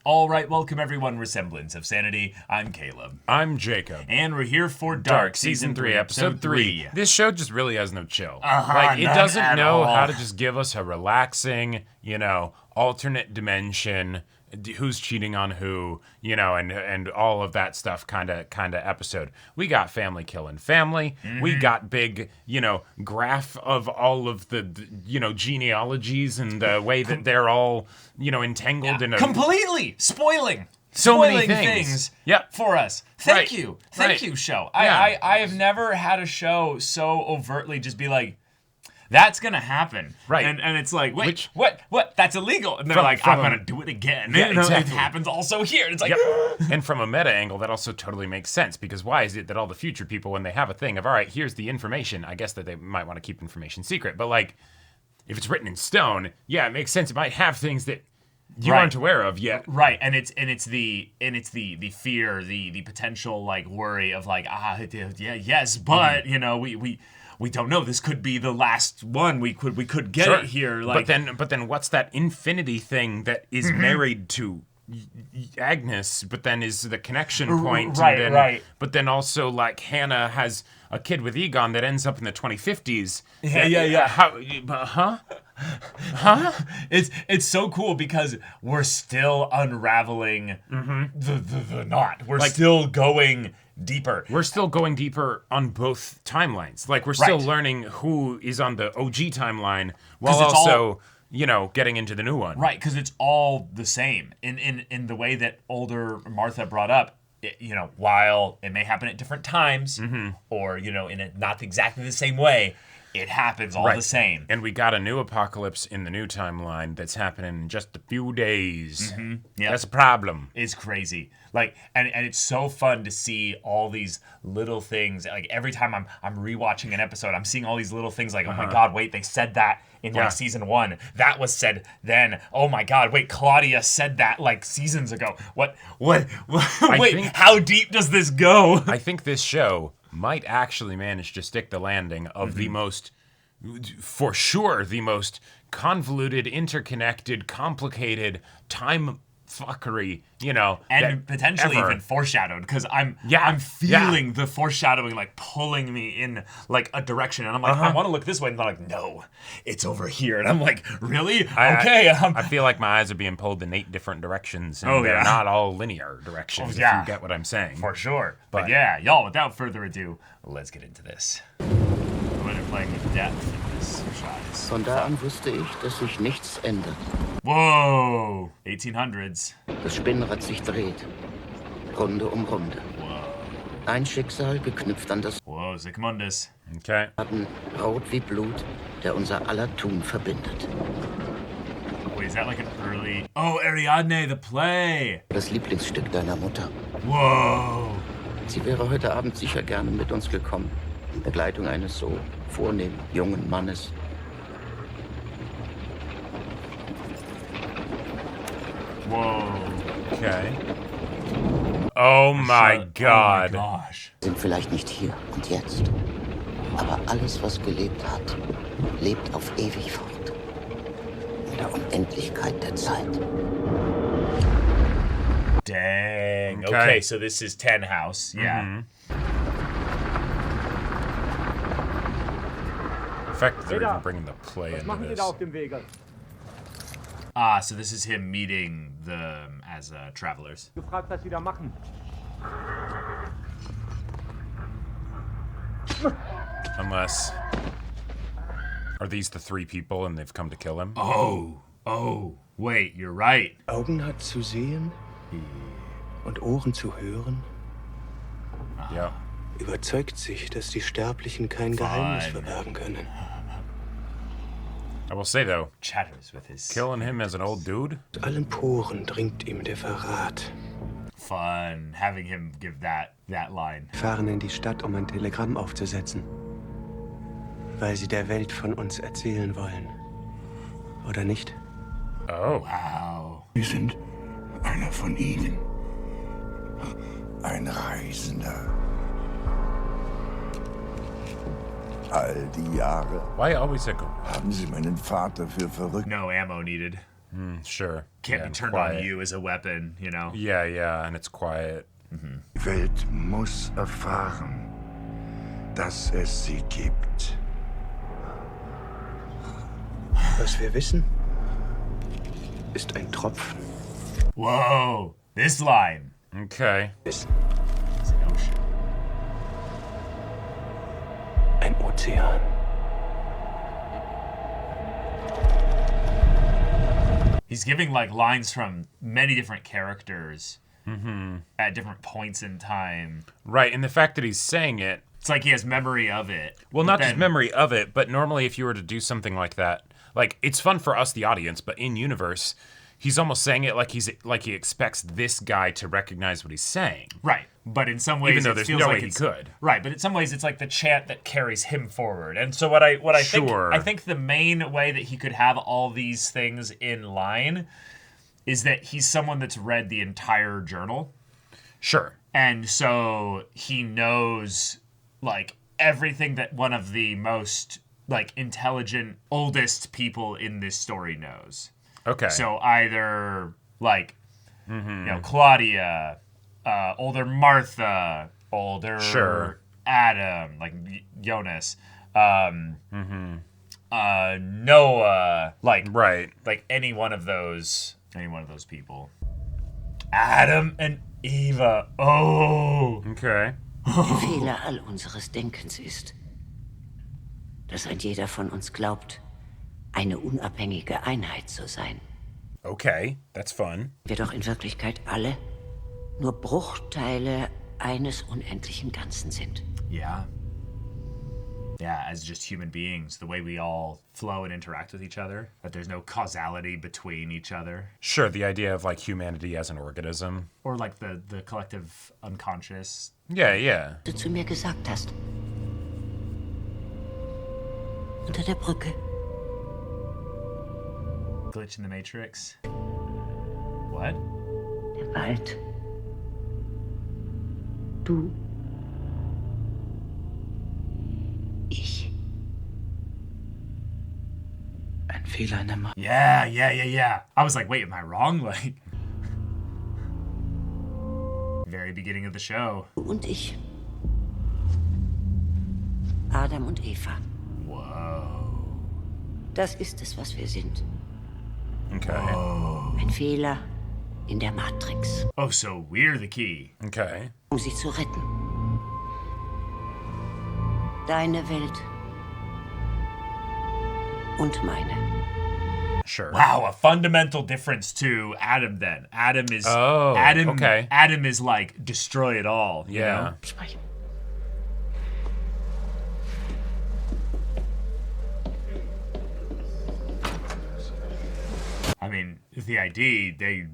All right, welcome everyone. We're Semblance of Sanity. I'm Caleb. I'm Jacob. And we're here for Dark, Season 3, Episode 3. This show just really has no chill. It none doesn't at know all. how to just give us a relaxing, alternate dimension, who's cheating on who, and all of that stuff kind of episode. We got family killing family. We got big, graph of all of the genealogies and the way that they're all, entangled in a... Completely spoiling many things Yep. for us. Thank you, show. Yeah. I have never had a show so overtly just be like, that's gonna happen, right? And it's like, wait, what? That's illegal. And they're I'm gonna do it again. Yeah, exactly. It happens also here. And it's like, and from a meta angle, that also totally makes sense, because why is it that all the future people, when they have a thing of, all right, here's the information, I guess that they might want to keep information secret, but like, if it's written in stone, yeah, it makes sense. It might have things that you aren't aware of yet. Right, and it's the fear, the potential like worry of like, yes, but we don't know. This could be the last one. We could get it here. Like, but then what's that infinity thing that is married to Agnes, but then is the connection point? Right. But then also, like, Hannah has a kid with Egon that ends up in the 2050s. Yeah. Huh? It's so cool because we're still unraveling the knot. We're still going deeper. We're still going deeper on both timelines. Like, we're still learning who is on the OG timeline while also, getting into the new one. Right, because it's all the same. In the way that older Martha brought up, while it may happen at different times, or, in not exactly the same way, it happens all the same. And we got a new apocalypse in the new timeline that's happening in just a few days. Yeah, that's a problem. It's crazy. Like, and it's so fun to see all these little things. Like, every time I'm rewatching an episode, I'm seeing all these little things like, oh my God, wait, they said that in like season 1. That was said then. Oh my God, wait, Claudia said that like seasons ago. What? Wait, how deep does this go? I think this show might actually manage to stick the landing of the most, for sure, the most convoluted, interconnected, complicated time fuckery, and potentially ever. even foreshadowed, because I'm feeling the foreshadowing like pulling me in like a direction, and I'm like, I want to look this way, and they're like, no, it's over here, and I'm like, really? Okay. I feel like my eyes are being pulled in 8 different directions, and they're not all linear directions, if you get what I'm saying. For sure. But yeah, y'all, without further ado, let's get into this. We're playing with depth in this size. Von da an wusste ich, dass sich nichts ändert. Whoa! 1800s. Das Spinnrad sich dreht. Runde um Runde. Ein Schicksal geknüpft an das Whoa, Sigmundus. Okay. Haben, rot wie Blut, der unser aller Tun verbindet. Wait, is that like an early... Oh, Ariadne, the play! Das Lieblingsstück deiner Mutter. Whoa! Sie wäre heute Abend sicher gerne mit uns gekommen. In Begleitung eines so vornehmen, jungen Mannes. Whoa. Okay. Oh my God. Oh my gosh. Sind vielleicht nicht hier und jetzt. Aber alles, was gelebt hat, lebt auf ewig fort. In der Unendlichkeit der Zeit. Dang. Okay, so this is Ten House. Yeah. The fact that they're even bringing the play into this. So this is him meeting them as travelers. Gefragt, was Sie da machen. Unless... Are these the 3 people and they've come to kill him? Oh, wait, you're right. Augen hat zu sehen und Ohren zu hören. Ja. Überzeugt sich, dass die Sterblichen kein Geheimnis verbergen können. I will say, though, Chatters with his... killing him as an old dude? Aus allen Poren dringt ihm der Verrat. Fun, having him give that line. Fahren in die Stadt, um ein Telegramm aufzusetzen. Weil sie der Welt von uns erzählen wollen. Oder nicht? Oh. Wow. Wir sind einer von ihnen. Ein Reisender. All die Jahre Why always a... haben sie meinen Vater für verrückt. No ammo needed. Sure. can't be turned on you as a weapon, you know? Yeah, and it's quiet. Die Welt muss erfahren, dass es sie gibt. Was wir wissen, ist ein Tropfen. Whoa, this line. Okay. It's an ocean. Ein Ozean. He's giving like lines from many different characters at different points in time. Right, and the fact that he's saying it, It's like he has memory of it. well, But not just then- memory of it, but normally if you were to do something like that, like it's fun for us, the audience, but in universe, he's almost saying it like he expects this guy to recognize what he's saying. Right. But in some ways, Even though it there's feels no like way he it's, could. Right, but in some ways, it's like the chant that carries him forward. And so what I Sure. think the main way that he could have all these things in line is that he's someone that's read the entire journal, Sure. and so he knows like everything that one of the most like intelligent, oldest people in this story knows. Okay. So either like you know, Claudia, older Martha, older Sure. Adam, like Jonas, Noah, right. like any one of those people. Adam and Eva. Oh, Okay. Der Fehler all unseres Denkens ist, dass ein jeder von uns glaubt, eine unabhängige Einheit zu sein. Okay. That's fun. Wir doch in Wirklichkeit alle nur Bruchteile eines unendlichen Ganzen sind. yeah. Yeah, as just human beings, the way we all flow and interact with each other, that there's no causality between each other, Sure, the idea of like humanity as an organism. or like the collective unconscious. Yeah. Du zu mir gesagt hast. Unter der Brücke. Glitch in the Matrix. What? Der Wald. Du. Ich. Ein Fehler in der Macht. Yeah. I was like, wait, am I wrong? Like, very beginning of the show. Du und ich. Adam und Eva. Whoa. Das ist es, was wir sind. Okay. Ein Fehler in der Matrix. Oh, so we're the key. Okay. Um sie zu retten. Deine Welt. Und meine. Sure. Wow, a fundamental difference to Adam then. Adam is okay. Adam is like destroy it all. You Yeah. know? Sprechen. I mean, the ID, they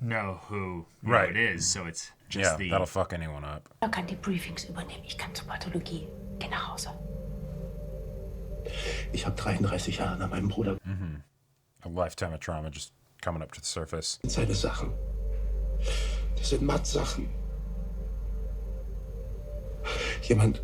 know who Right. it is, so it's just Yeah, the that'll fuck anyone up. Er kann die Briefings übernehmen. Ich kann zur Pathologie. Geh nach Hause. Ich habe 33 Jahre nach meinem Bruder A lifetime of trauma just coming up to the surface. seine Sachen. Das sind Matt-Sachen. Jemand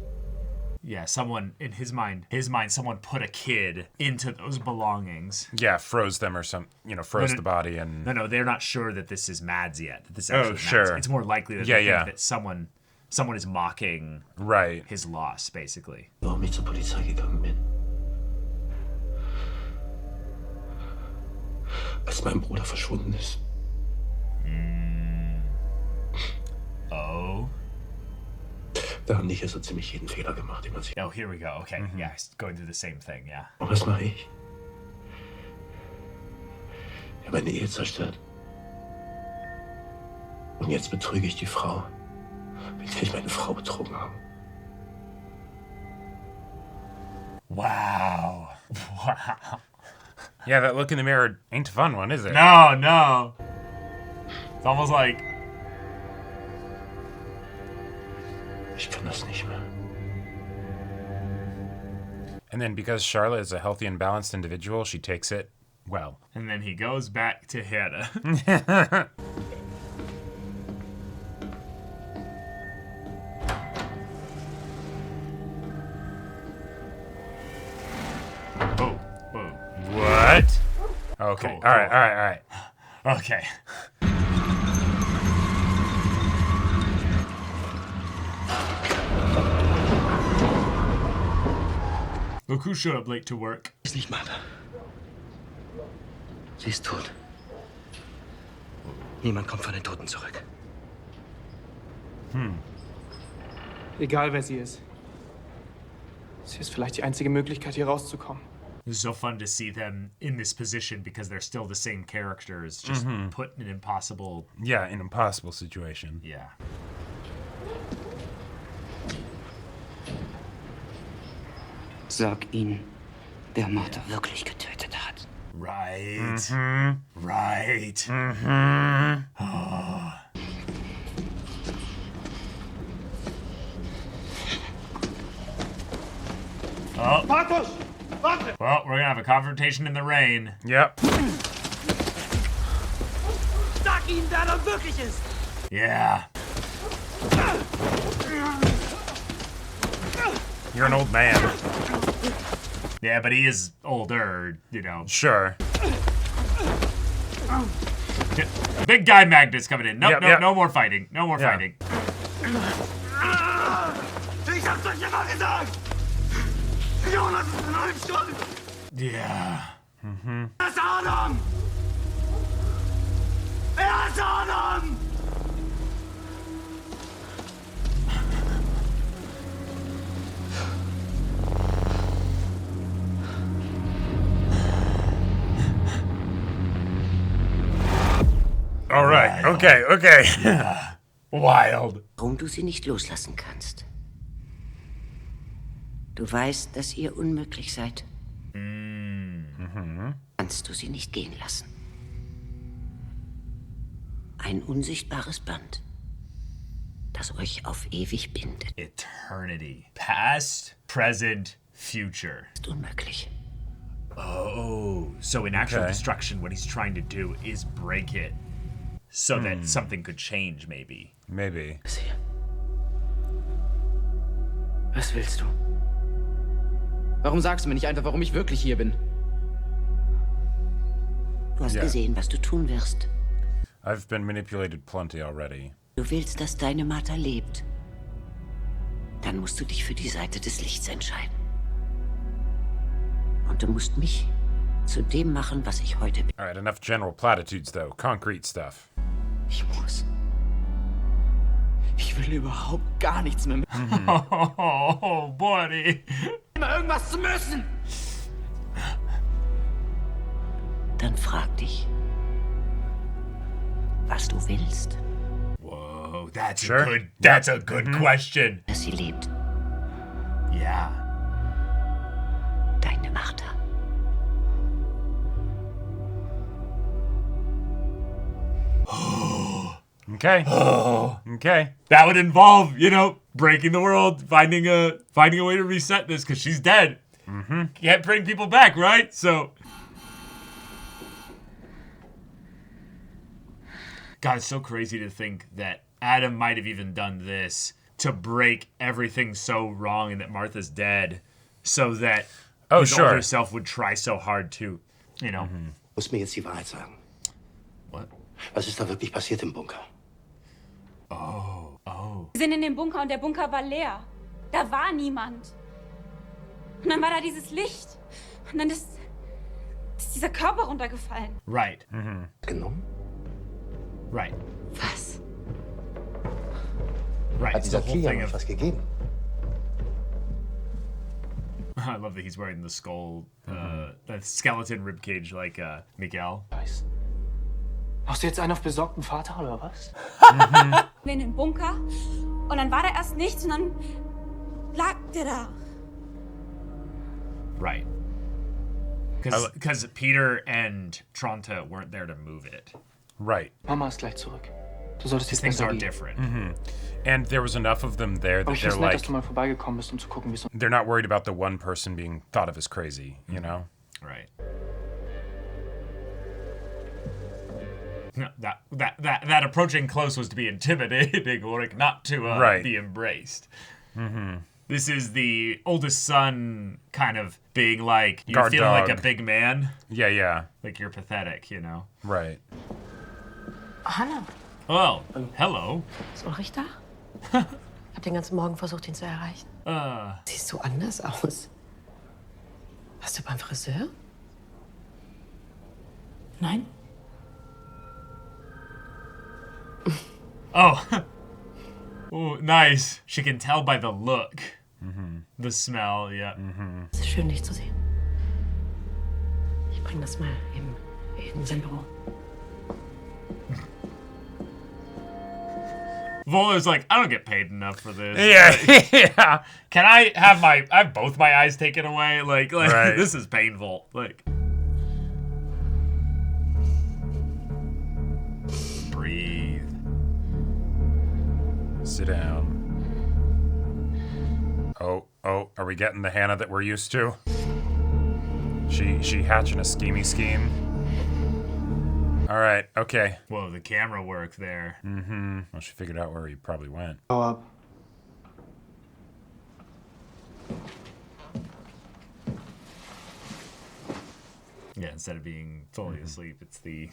someone in his mind, someone put a kid into those belongings. Yeah, froze them or froze No, the body and No, they're not sure that this is Mads yet. That this actually is Mads. sure. It's more likely that Yeah, they think yeah. that someone is mocking right. his loss, basically. warum ich zur Polizei gegangen bin. Als mein Bruder verschwunden ist. Oh. Da haben die hier so ziemlich jeden Fehler gemacht, den man sich... Oh, here we go. Okay, yeah, he's going through the same thing, yeah. Und was mache ich? Ich habe meine Ehe zerstört. Und jetzt betrüge ich die Frau, mit der ich meine Frau betrogen habe. Wow. Wow. Yeah, that look in the mirror ain't a fun one, is it? No. It's almost like, Ich kann das nicht mehr. And then because Charlotte is a healthy and balanced individual, she takes it well. and then he goes back to Hannah. Oh, whoa. What? Okay. Cool, All right. Okay. Look who showed up late to work. Ist nicht Martha. Sie ist tot. Niemand kommt von den Toten zurück. Egal wer sie ist. Sie ist vielleicht die einzige Möglichkeit, hier rauszukommen. It's so fun to see them in this position because they're still the same characters, just put in an impossible... Yeah, an impossible situation. Yeah. Sag ihnen, wer Martha wirklich getötet hat. Right. Right. Oh. Well, we're gonna have a confrontation in the rain. Yep. Sag ihnen, wer da wirklich ist! Yeah. You're an old man. Yeah, but he is older, you know. Sure. Big guy Magnus coming in. Nope, Yep. no more fighting. No more fighting. Ich hab's euch immer gesagt! Jonas ist in allem schuld! Yeah. Er ist Adam! Er ist Adam! All right. Okay. Okay. Wild. Warum du sie nicht loslassen kannst. Du weißt, dass ihr unmöglich seid. Kannst du sie nicht gehen lassen. Ein unsichtbares Band, das euch auf ewig bindet. Eternity. Past, present, future. Ist unmöglich. Oh, so in actual Okay. destruction, what he's trying to do is break it so that something could change, maybe. Maybe. Was willst du? Warum sagst du mir nicht einfach, warum ich wirklich hier bin? Du hast Ja. gesehen, was du tun wirst. I've been manipulated plenty already. Du willst, dass deine Martha lebt. Dann musst du dich für die Seite des Lichts entscheiden. Und du musst mich zu dem machen, was ich heute bin. All right, enough general platitudes, though. Concrete stuff. Ich muss. Ich will überhaupt gar nichts mehr mit. Oh, buddy. Immer irgendwas zu müssen! Dann frag dich, was du willst. Whoa, that's Sure. a good question. Dass sie lebt. Yeah. Deine Martha. Okay. Okay. That would involve, you know, breaking the world, finding a way to reset this because she's dead. Can't bring people back, right? So, God, it's so crazy to think that Adam might have even done this to break everything so wrong and that Martha's dead, so that his older self would try so hard to, you know. Musst mir jetzt die Wahrheit sagen. What? Was ist da wirklich passiert im Bunker? Wir sind in dem Bunker und der Bunker war leer. Da war niemand. Und dann war da dieses Licht. Und dann ist dieser Körper runtergefallen. Right. Genommen? Right. Was? Right. Hat It's the dieser whole Krieger thing noch of. was gegeben? I love that he's wearing the skull, the skeleton ribcage like Miguel. Weiß. Machst du jetzt einen auf besorgten Vater oder was? In den Bunker. Und dann war da erst nichts und dann lag der da. Right. Because Peter and Tronta weren't there to move it. Right. Mama ist gleich zurück. Du solltest These jetzt things besser are gehen. different. And there was enough of them there Aber that ich they're find's nett, dass like, du mal vorbeigekommen bist, um zu gucken, wie es they're not worried about the one person being thought of as crazy, you know? Right. No, that approaching close was to be intimidating, or not to Right. be embraced. This is the oldest son kind of being like, you're Guard feeling like dog. a big man, Yeah, yeah. like you're pathetic, you know? Right. Hanna. Oh, hello. Ist Ulrich da? Ich habe den ganzen Morgen versucht, ihn zu erreichen. Siehst so anders aus. Warst du beim Friseur? Nein? Oh. Oh, nice. She can tell by the look. The smell, yeah. Es ist schön, dich zu sehen. Ich bring das mal in sein Büro. Vola's like, I don't get paid enough for this. Yeah, yeah. Can I have both my eyes taken away? Like Right. This is painful. Like, breathe. Sit down. Oh, are we getting the Hannah that we're used to? She hatching a scheme. All right, okay. Whoa, the camera work there. Well, she figured out where he probably went. Hau ab. Yeah, instead of being fully asleep, it's the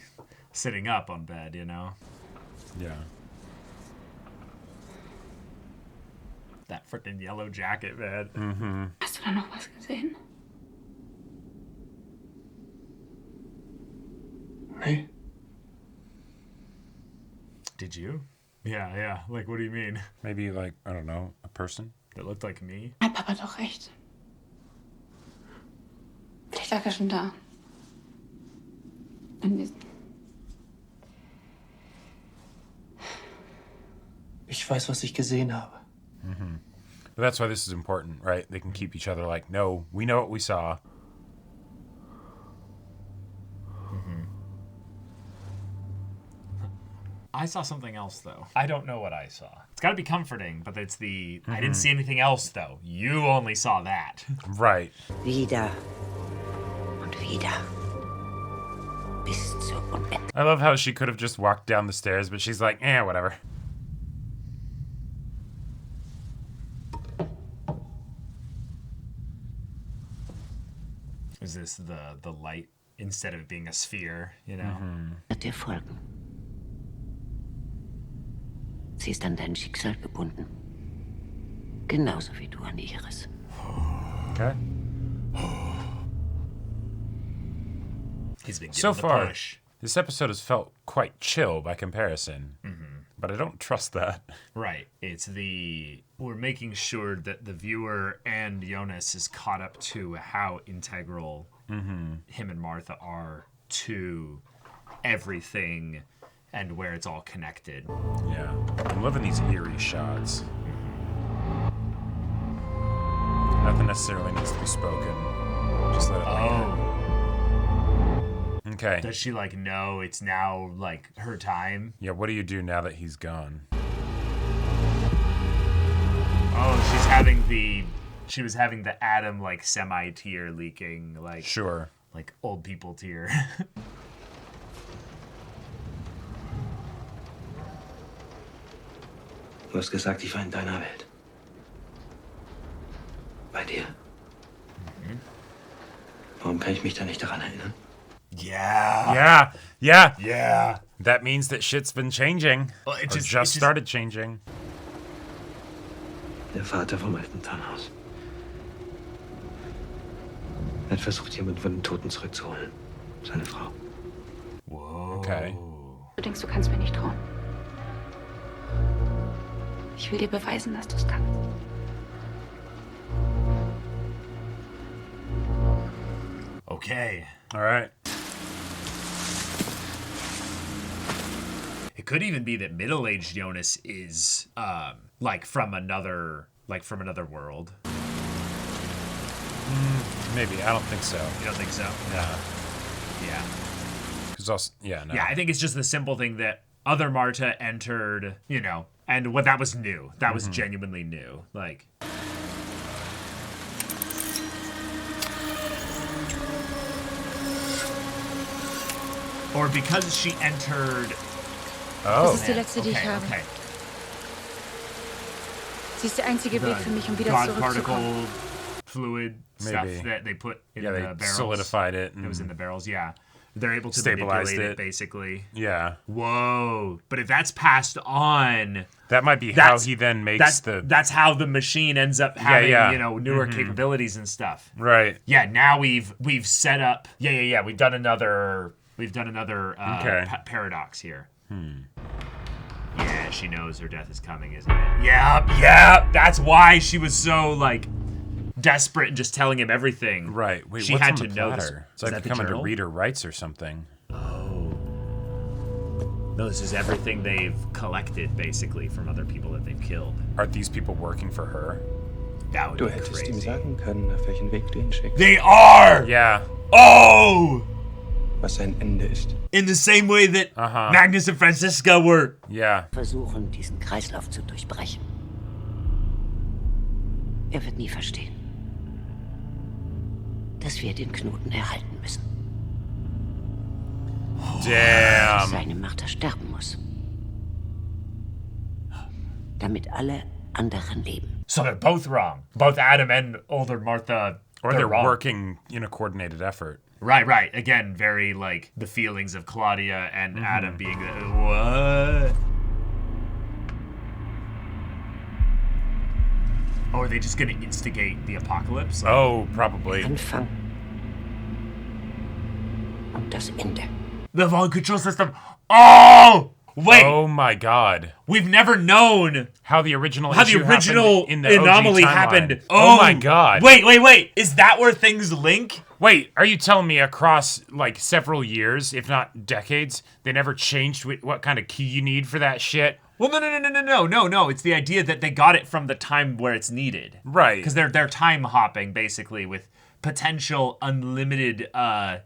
sitting up on bed, you know? Yeah. That freaking yellow jacket, man. Hast du da noch was gesehen? Nee. Did you? Yeah. Like, what do you mean? Maybe like, I don't know, a person? That looked like me? Hat Papa doch recht. Vielleicht lag er schon da. Und Ich weiß, was ich gesehen habe. But that's why this is important, right? They can keep each other like, no, we know what we saw. I saw something else, though. I don't know what I saw. It's got to be comforting, but it's the... I didn't see anything else, though. You only saw that. Right. Wieder und wieder. Bis zur Unendlichkeit. I love how she could have just walked down the stairs, but she's like, whatever. Is this the light instead of it being a sphere, you know? Wird dir folgen. Sie ist an dein Schicksal gebunden. Genauso wie du an ihres. Okay. He's been given So the far, push. this episode has felt quite chill by comparison. But I don't trust that. Right. It's we're making sure that the viewer and Jonas is caught up to how integral him and Martha are to everything and where it's all connected. Yeah. I'm loving these eerie shots. Nothing necessarily needs to be spoken. Just let it linger. Okay. Does she like know it's now like her time? Yeah, what do you do now that he's gone? Oh, she was having the Adam like semi-tear leaking, like Sure. like old people tear. Du hast gesagt, ich war in deiner Welt. Bei dir? Warum kann ich mich da nicht daran erinnern? Yeah. Yeah. That means that shit's been changing. Well, it Or just started changing. Der Vater vom alten Tannhaus. Er hat versucht, jemanden von den Toten zurückzuholen. Seine Frau. Whoa. Okay. du denkst, du kannst mir nicht trauen. Ich will dir beweisen, dass du es kannst. Okay. All right. It could even be that middle-aged Jonas is like from another world. Maybe. I don't think so. You don't think so? Yeah. Yeah. Because also, yeah, no. Yeah, I think it's just the simple thing that other Marta entered, you know, and what that was new. That was genuinely new. Like. Or because she entered. Oh. Das ist die letzte, die ich habe. Okay. Sie ist der einzige Weg für mich, um wieder God zurückzukommen. particle fluid Maybe. stuff that they put in Yeah, the they barrels. solidified it. It was in the barrels, yeah. They're able to stabilize manipulate it, basically. Yeah. Whoa. But if that's passed on... That might be how he then makes That's how the machine ends up having, yeah. Newer capabilities and stuff. Right. Yeah, now we've set up... Yeah. We've done another paradox here. Yeah, she knows her death is coming, isn't it? Yeah. That's why she was so, like... desperate and just telling him everything. Right. Wait, she what's had on to the know platter? this. It's like coming to read her rights or something. Oh. No, this is everything they've collected, basically, from other people that they've killed. Are these people working for her? That would Du be hättest crazy. ihm sagen können, auf welchen Weg du ihn schickst. They are! Yeah. Oh! Was sein Ende ist. In the same way that Magnus and Franziska were. Yeah. Versuchen, diesen Kreislauf zu durchbrechen. Er wird nie verstehen, dass wir den Knoten erhalten müssen. Damn. Seine Martha sterben muss. Damit alle anderen leben. So they're both wrong. Both Adam and older Martha. Or they're wrong. working in a coordinated effort. Right. Again, very like the feelings of Claudia and Adam being what? Oh, are they just gonna instigate the apocalypse? Like, Oh, probably. Anfang und das Ende. the volume control system. Oh! Wait! Oh my god. We've never known How the original how the issue original happened in the anomaly OG timeline. happened. Oh my god. Wait. Is that where things link? Wait, are you telling me across like several years, if not decades, they never changed what kind of key you need for that shit? Well, no. It's the idea that they got it from the time where it's needed. Right. Because they're time hopping, basically, with potential unlimited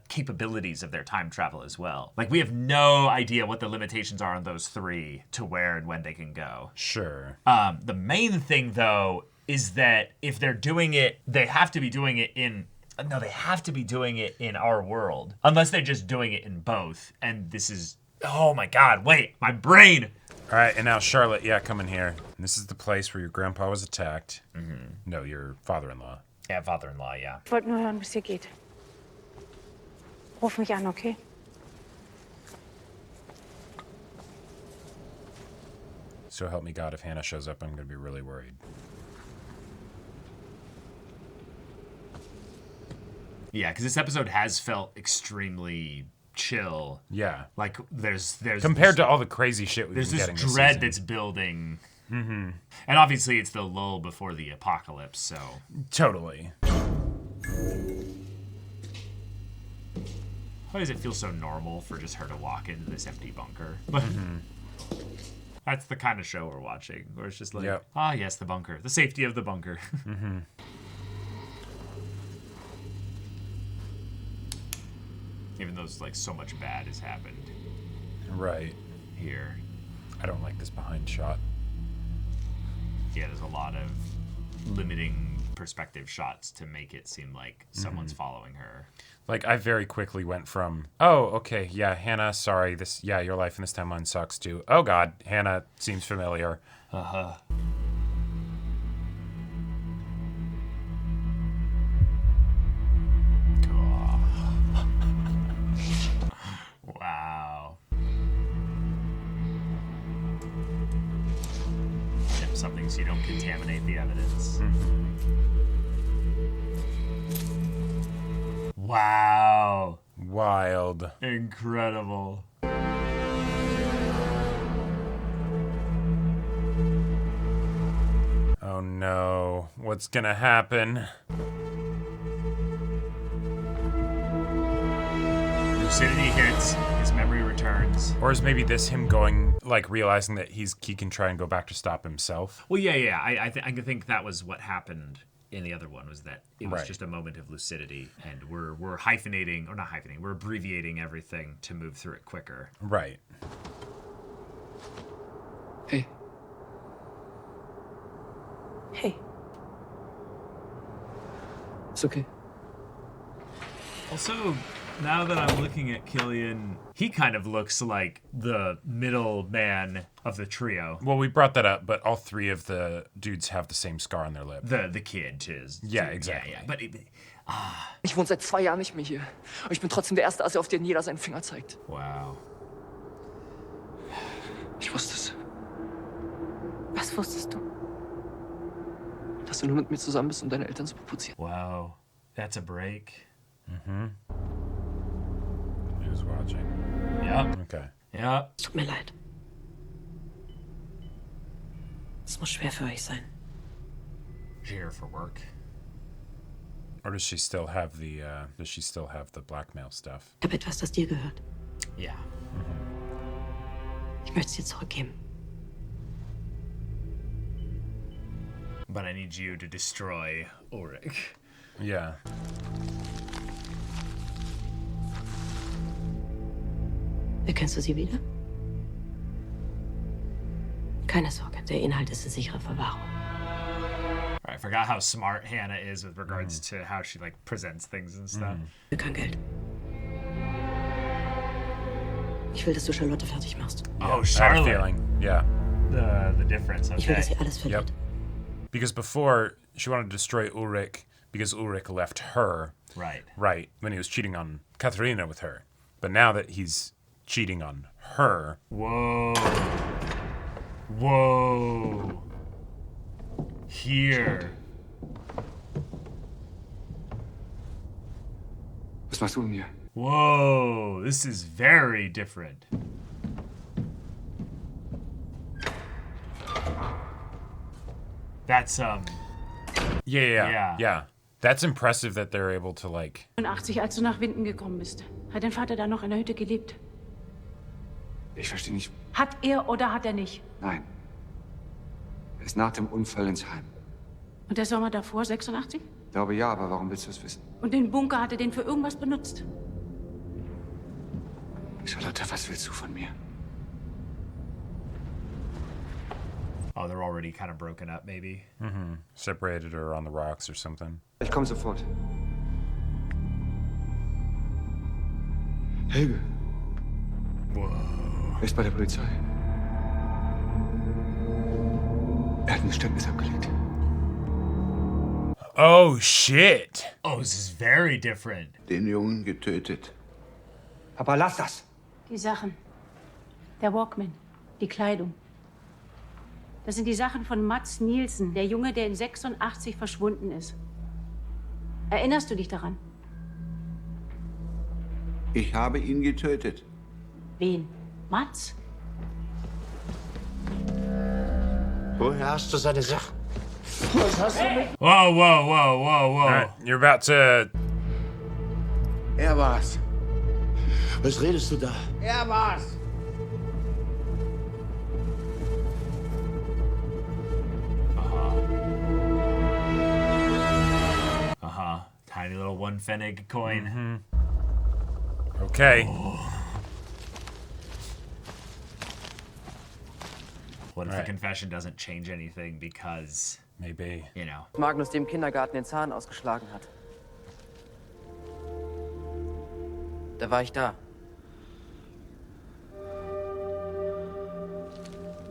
capabilities of their time travel as well. Like, we have no idea what the limitations are on those three to where and when they can go. Sure. The main thing, though, is that if they're doing it, they have to be doing it in... No, they have to be doing it in our world. Unless they're just doing it in both. And this is... Oh my god, wait, my brain... All right, and now Charlotte, come in here. And this is the place where your grandpa was attacked. No, your father-in-law. Yeah, father-in-law, yeah. Ich wollte nur hören, wie es dir geht. Ruf mich an, okay? So help me God, if Hannah shows up, I'm going to be really worried. Yeah, because this episode has felt extremely chill. Yeah. Like, there's Compared to all the crazy shit we've been getting this this dread season. that's building. And obviously it's the lull before the apocalypse, so... Totally. Why does it feel so normal for just her to walk into this empty bunker? That's the kind of show we're watching, where it's just like, yes, the bunker. The safety of the bunker. Even though it's like so much bad has happened. Right. Here. I don't like this behind shot. Yeah, there's a lot of limiting perspective shots to make it seem like someone's following her. Like, I very quickly went from, oh, okay, yeah, Hannah, sorry, your life in this timeline sucks too. Oh god, Hannah seems familiar. Wow. Yep, something so you don't contaminate the evidence. Wow. Wild. Incredible. Oh no, what's gonna happen? Lucidity hits, his memory returns. Or is maybe this him going, like, realizing that he can try and go back to stop himself? Well, yeah. I think that was what happened in the other one, was that it was Right. just a moment of lucidity, and we're hyphenating, or not hyphenating, we're abbreviating everything to move through it quicker. Right. Hey. Hey. It's okay. Also, now that I'm looking at Killian, he kind of looks like the middle man of the trio. Well, we brought that up, but all three of the dudes have the same scar on their lip. The kid is. Yeah, exactly. Yeah. But Ich wohne seit 2 Jahren nicht mehr hier. Und ich bin trotzdem der erste Asse, auf den jeder seinen Finger zeigt. Wow. Ich wusste es. Was wusstest du? Dass du nur mit mir zusammen bist, um deine Eltern zu provozieren. Wow. That's a break. He was watching. Ja. Okay. Ja. Es tut mir leid. Es muss schwer für euch sein. Here for work. Or does she still have the blackmail stuff? Ich habe etwas, das dir gehört. Ja. Ich möchte es dir zurückgeben. But I need you to destroy Ulrich. Yeah. Erkennst du sie wieder? Keine Sorge, der Inhalt ist in sicherer Verwahrung. I forgot how smart Hannah is with regards to how she like presents things and stuff. Kein Geld. Ich will, dass du Charlotte fertig machst. Oh, I had a Charlotte. feeling. Yeah. The difference. Ich will, dass Okay. sie alles verliert. Because before she wanted to destroy Ulrich because Ulrich left her. Right. Right. When he was cheating on Katharina with her. But now that he's cheating on her. Whoa. Whoa. Here. Was machst du denn hier? Whoa. This is very different. That's Yeah. That's impressive that they're able to like. 80, als du nach Winden gekommen bist. Hat dein Vater da noch in der Hütte gelebt? Ich verstehe nicht. Hat er oder hat er nicht? Nein. Er ist nach dem Unfall ins Heim. Und der Sommer davor, 86? Ich glaube ja, aber warum willst du es wissen? Und den Bunker hat er den für irgendwas benutzt? Charlotte, was willst du von mir? Oh, they're already kind of broken up, maybe. Separated or on the rocks or something. Ich komme sofort. Helge. Whoa. Er ist bei der Polizei. Er hat ein Geständnis abgelegt. Oh shit. Oh, this is very different. Den Jungen getötet. Aber lass das! Die Sachen. Der Walkman. Die Kleidung. Das sind die Sachen von Mats Nielsen, der Junge, der in 86 verschwunden ist. Erinnerst du dich daran? Ich habe ihn getötet. Wen? Mats? Woher hast du seine Sachen? Was hast du mit? Whoa, whoa, whoa, whoa, whoa. All right, you're about to. Er war's. Was redest du da? Er war's. Tiny little 1 Pfennig coin. Okay. What if the Right. confession doesn't change anything because, Maybe. you know. Magnus dem Kindergarten den Zahn ausgeschlagen hat. Da war ich da.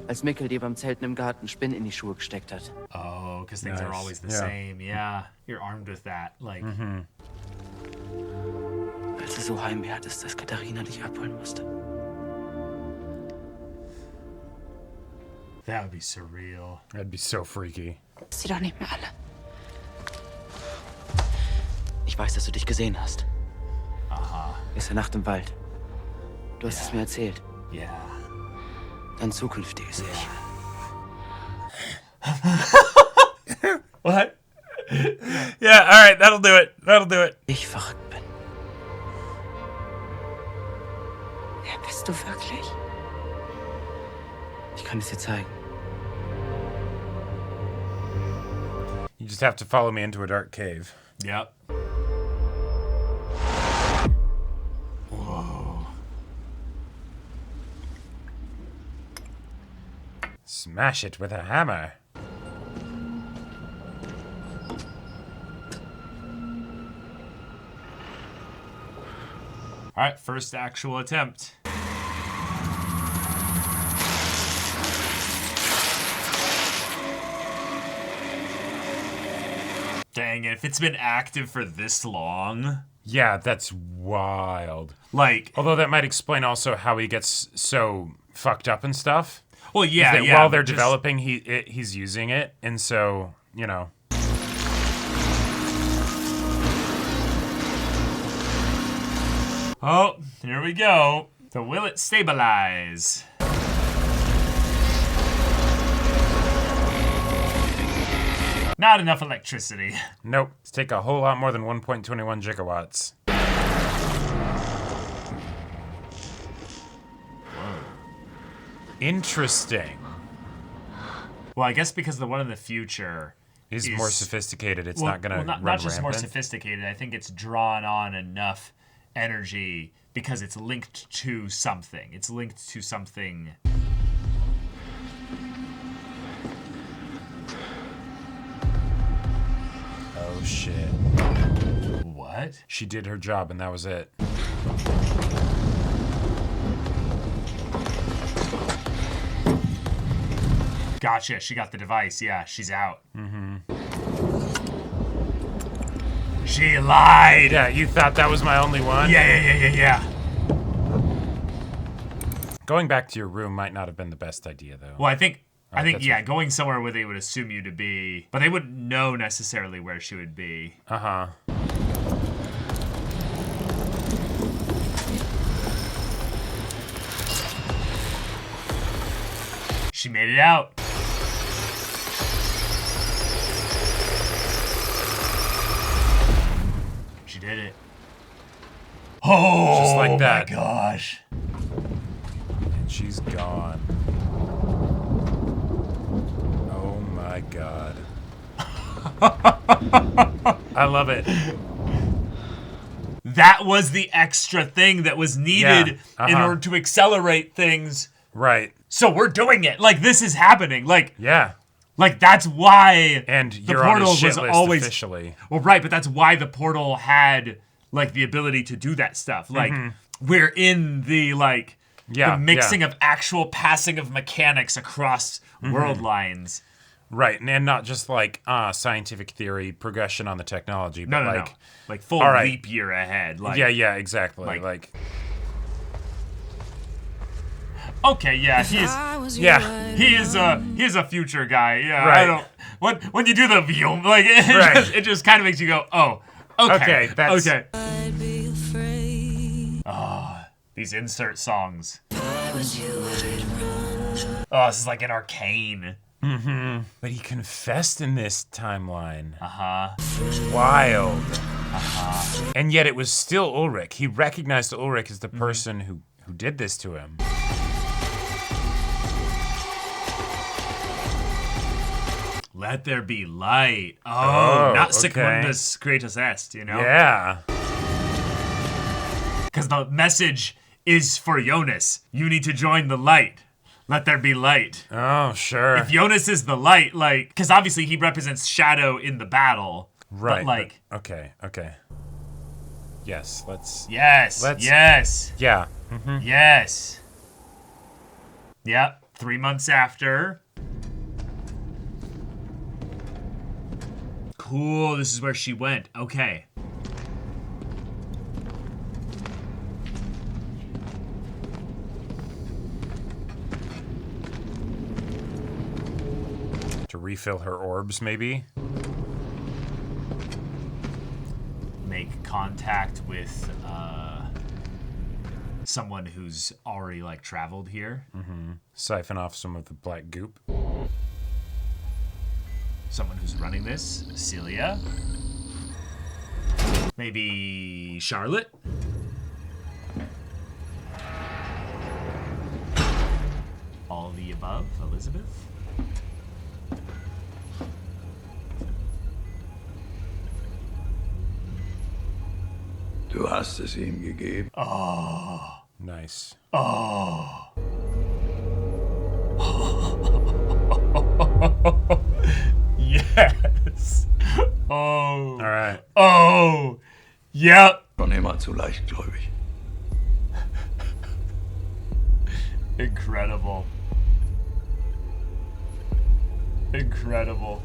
Als Mikkel dir beim Zelten im Garten Spinnen in die Schuhe gesteckt hat. Oh, because things are Nice. always the Yeah. same. Yeah. You're armed with that. Like, Als du so Heimweh hattest, dass Katharina dich abholen musste. that would be surreal. That'd be so freaky. Sie doch nicht mehr alle. Ich weiß, dass du dich gesehen hast. Aha. Gestern Nacht im Wald. Du hast es mir erzählt. Yeah. Dein zukünftiges Ich. What? Yeah, all right, that'll do it. That'll do it. Ich verrückt bin. Wer bist du wirklich? Ich kann es dir zeigen. You just have to follow me into a dark cave. Yep. Whoa. Smash it with a hammer. All right, first actual attempt. Dang it, if it's been active for this long. Yeah, that's wild. Like, although that might explain also how he gets so fucked up and stuff. Well, yeah, that yeah. While they're developing, he's using it, and so, you know. Oh, here we go. So will it stabilize? Not enough electricity. Nope. It's take a whole lot more than 1.21 gigawatts. Whoa. Interesting. Well, I guess because the one in the future is more sophisticated. It's not going to run not just rampant. more sophisticated. I think it's drawn on enough energy because it's linked to something. It's linked to something. Oh, shit. What? She did her job, and that was it. Gotcha. She got the device. Yeah, she's out. Mm-hmm. She lied. Yeah, you thought that was my only one? Yeah. Going back to your room might not have been the best idea, though. Well, I think yeah, going somewhere where they would assume you to be, but they wouldn't know necessarily where she would be. Uh-huh. She made it out. She did it. Oh, just like that. My gosh. And she's gone. Oh my god. I love it. That was the extra thing that was needed in order to accelerate things. Right. So we're doing it. Like, this is happening. Like, yeah. Like, that's why and the you're portal on his shit was list always officially. Well, right, but that's why the portal had like the ability to do that stuff. Like, we're in the the mixing of actual passing of mechanics across world lines. Right, and not just like scientific theory progression on the technology, but No. Like full leap year ahead. Like, yeah, exactly. Like okay, yeah, he is a future guy. Yeah, right. I don't. When you do the view, like it just kind of makes you go, oh, okay, that's okay. Oh, these insert songs. Oh, this is like an Arcane. Mm-hmm. But he confessed in this timeline. Uh-huh. Wild. Uh-huh. And yet it was still Ulrich. He recognized Ulrich as the person who did this to him. Let there be light. Oh, not okay. Secundus Creatus Est, you know? Yeah. Because the message is for Jonas. You need to join the light. Let there be light. Oh, sure. If Jonas is the light, like, because obviously he represents shadow in the battle. Right. But like, okay. Yes, let's. Yes. Yeah. Mm-hmm. Yes. Yep. 3 months after. Cool. This is where she went. Okay. To refill her orbs, maybe? Make contact with someone who's already like traveled here. Mm-hmm. Siphon off some of the black goop. Someone who's running this. Celia. Maybe Charlotte. All the above. Elizabeth. Du hast es ihm gegeben. Oh. Nice. Oh. Yes. Oh. All right. Oh. Yep. Schon immer zu leichtgläubig. Incredible. Incredible.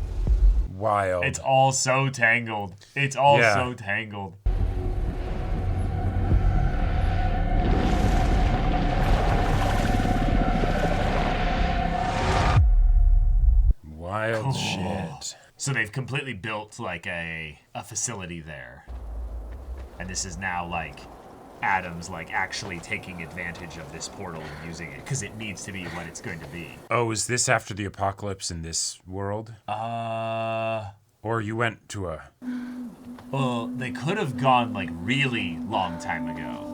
Wild. It's all so tangled. It's all Yeah. so tangled. Wild shit. So they've completely built like a facility there. And this is now like Adam's like actually taking advantage of this portal and using it because it needs to be what it's going to be. Oh, is this after the apocalypse in this world? Or you went to a... Well, they could have gone like really long time ago.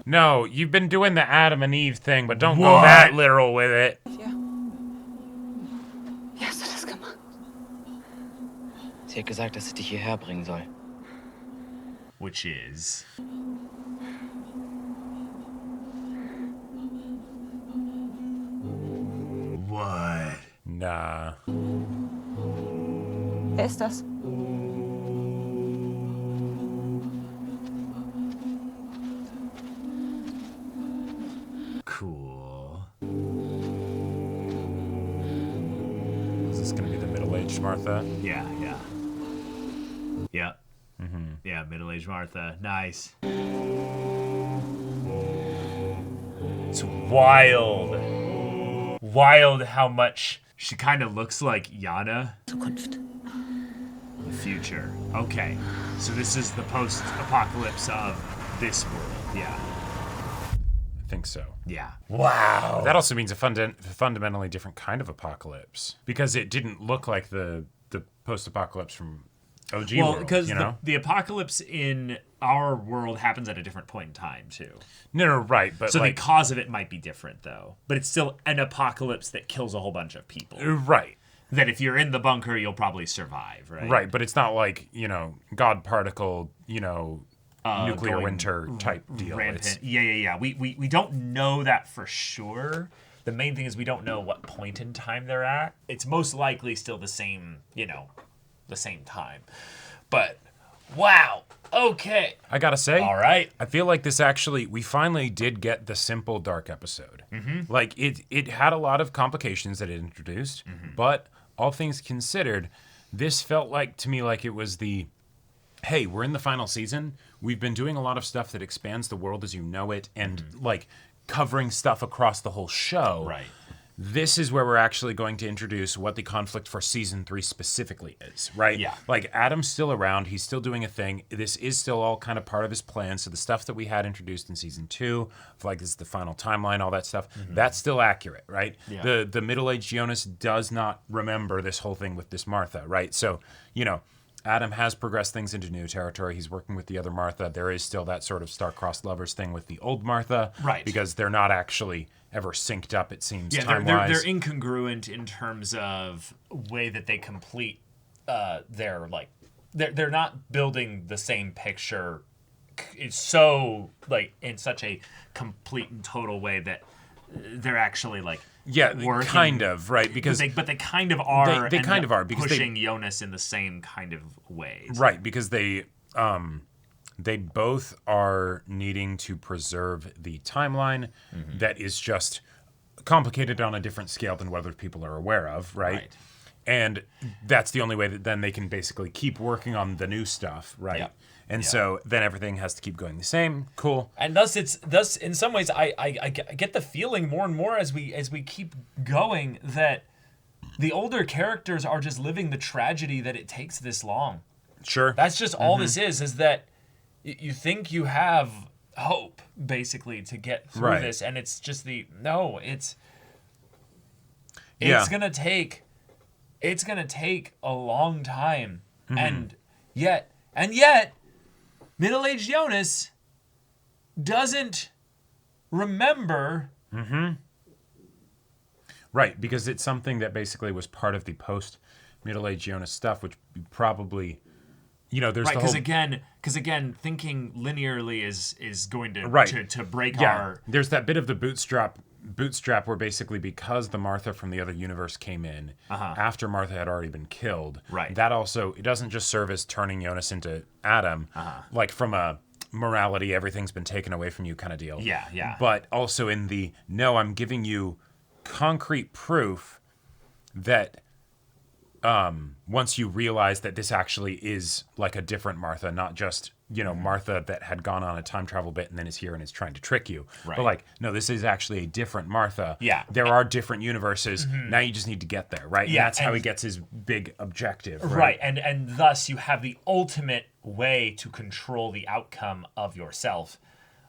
No, you've been doing the Adam and Eve thing, but don't go What? that literal with it. Wie hast du das gemacht? Sie hat gesagt, dass sie dich hierher bringen soll. Which is... What? Nah. Wer ist das? Cool. Is this gonna be the middle-aged Martha? Yeah. Yep. Mm-hmm. Yeah, middle-aged Martha. Nice. It's wild. Wild how much she kind of looks like Yana. Zukunft. The future. Okay. So this is the post-apocalypse of this world. Yeah. I think so. Yeah. Wow. That also means a fundamentally different kind of apocalypse because it didn't look like the post-apocalypse from OG Well, world, because you know? the apocalypse in our world happens at a different point in time, too. No, right, but so like... the cause of it might be different, though. But it's still an apocalypse that kills a whole bunch of people. Right. That if you're in the bunker, you'll probably survive, right? Right, but it's not like, God particle, nuclear going winter type deal. Rampant. Yeah. We don't know that for sure. The main thing is we don't know what point in time they're at. It's most likely still the same, the same time. But, wow. Okay. I gotta say, all right. I feel like this actually, we finally did get the simple dark episode. Mm-hmm. Like, it had a lot of complications that it introduced, but all things considered, this felt like, to me, like it was hey, we're in the final season. We've been doing a lot of stuff that expands the world as you know it and, like, covering stuff across the whole show. Right. This is where we're actually going to introduce what the conflict for season 3 specifically is, right? Yeah. Like, Adam's still around. He's still doing a thing. This is still all kind of part of his plan. So the stuff that we had introduced in season 2, like this is the final timeline, all that stuff, that's still accurate, right? Yeah. The middle-aged Jonas does not remember this whole thing with this Martha, right? So, Adam has progressed things into new territory. He's working with the other Martha. There is still that sort of star-crossed lovers thing with the old Martha. Right. Because they're not actually ever synced up, it seems, Yeah, time-wise. they're incongruent in terms of way that they complete their, like... They're not building the same picture. It's so, like, in such a complete and total way that they're actually, like... Yeah, working, kind of, right? Because but they kind of are. They kind of are because pushing Jonas in the same kind of ways. Right, because they both are needing to preserve the timeline that is just complicated on a different scale than what other people are aware of, right? And that's the only way that then they can basically keep working on the new stuff, right? Yep. And so then everything has to keep going the same. Cool. And thus in some ways I get the feeling more and more as we keep going that the older characters are just living the tragedy that it takes this long. Sure. That's just all this is that you think you have hope basically to get through this, and it's just it's gonna take a long time, and yet middle-aged Jonas doesn't remember. Right, because it's something that basically was part of the post-middle-aged Jonas stuff, which probably, there's right, the whole... because again, thinking linearly is going to to break our... There's that bit of the bootstrap where basically because the Martha from the other universe came in after Martha had already been killed, that also, it doesn't just serve as turning Jonas into Adam, like from a morality, everything's been taken away from you kind of deal. Yeah. But also in I'm giving you concrete proof that once you realize that this actually is like a different Martha, not just, Martha that had gone on a time travel bit and then is here and is trying to trick you. Right. But like, no, this is actually a different Martha. Yeah. There are different universes. Now you just need to get there, right? Yeah, And that's how he gets his big objective. Right. And thus you have the ultimate way to control the outcome of yourself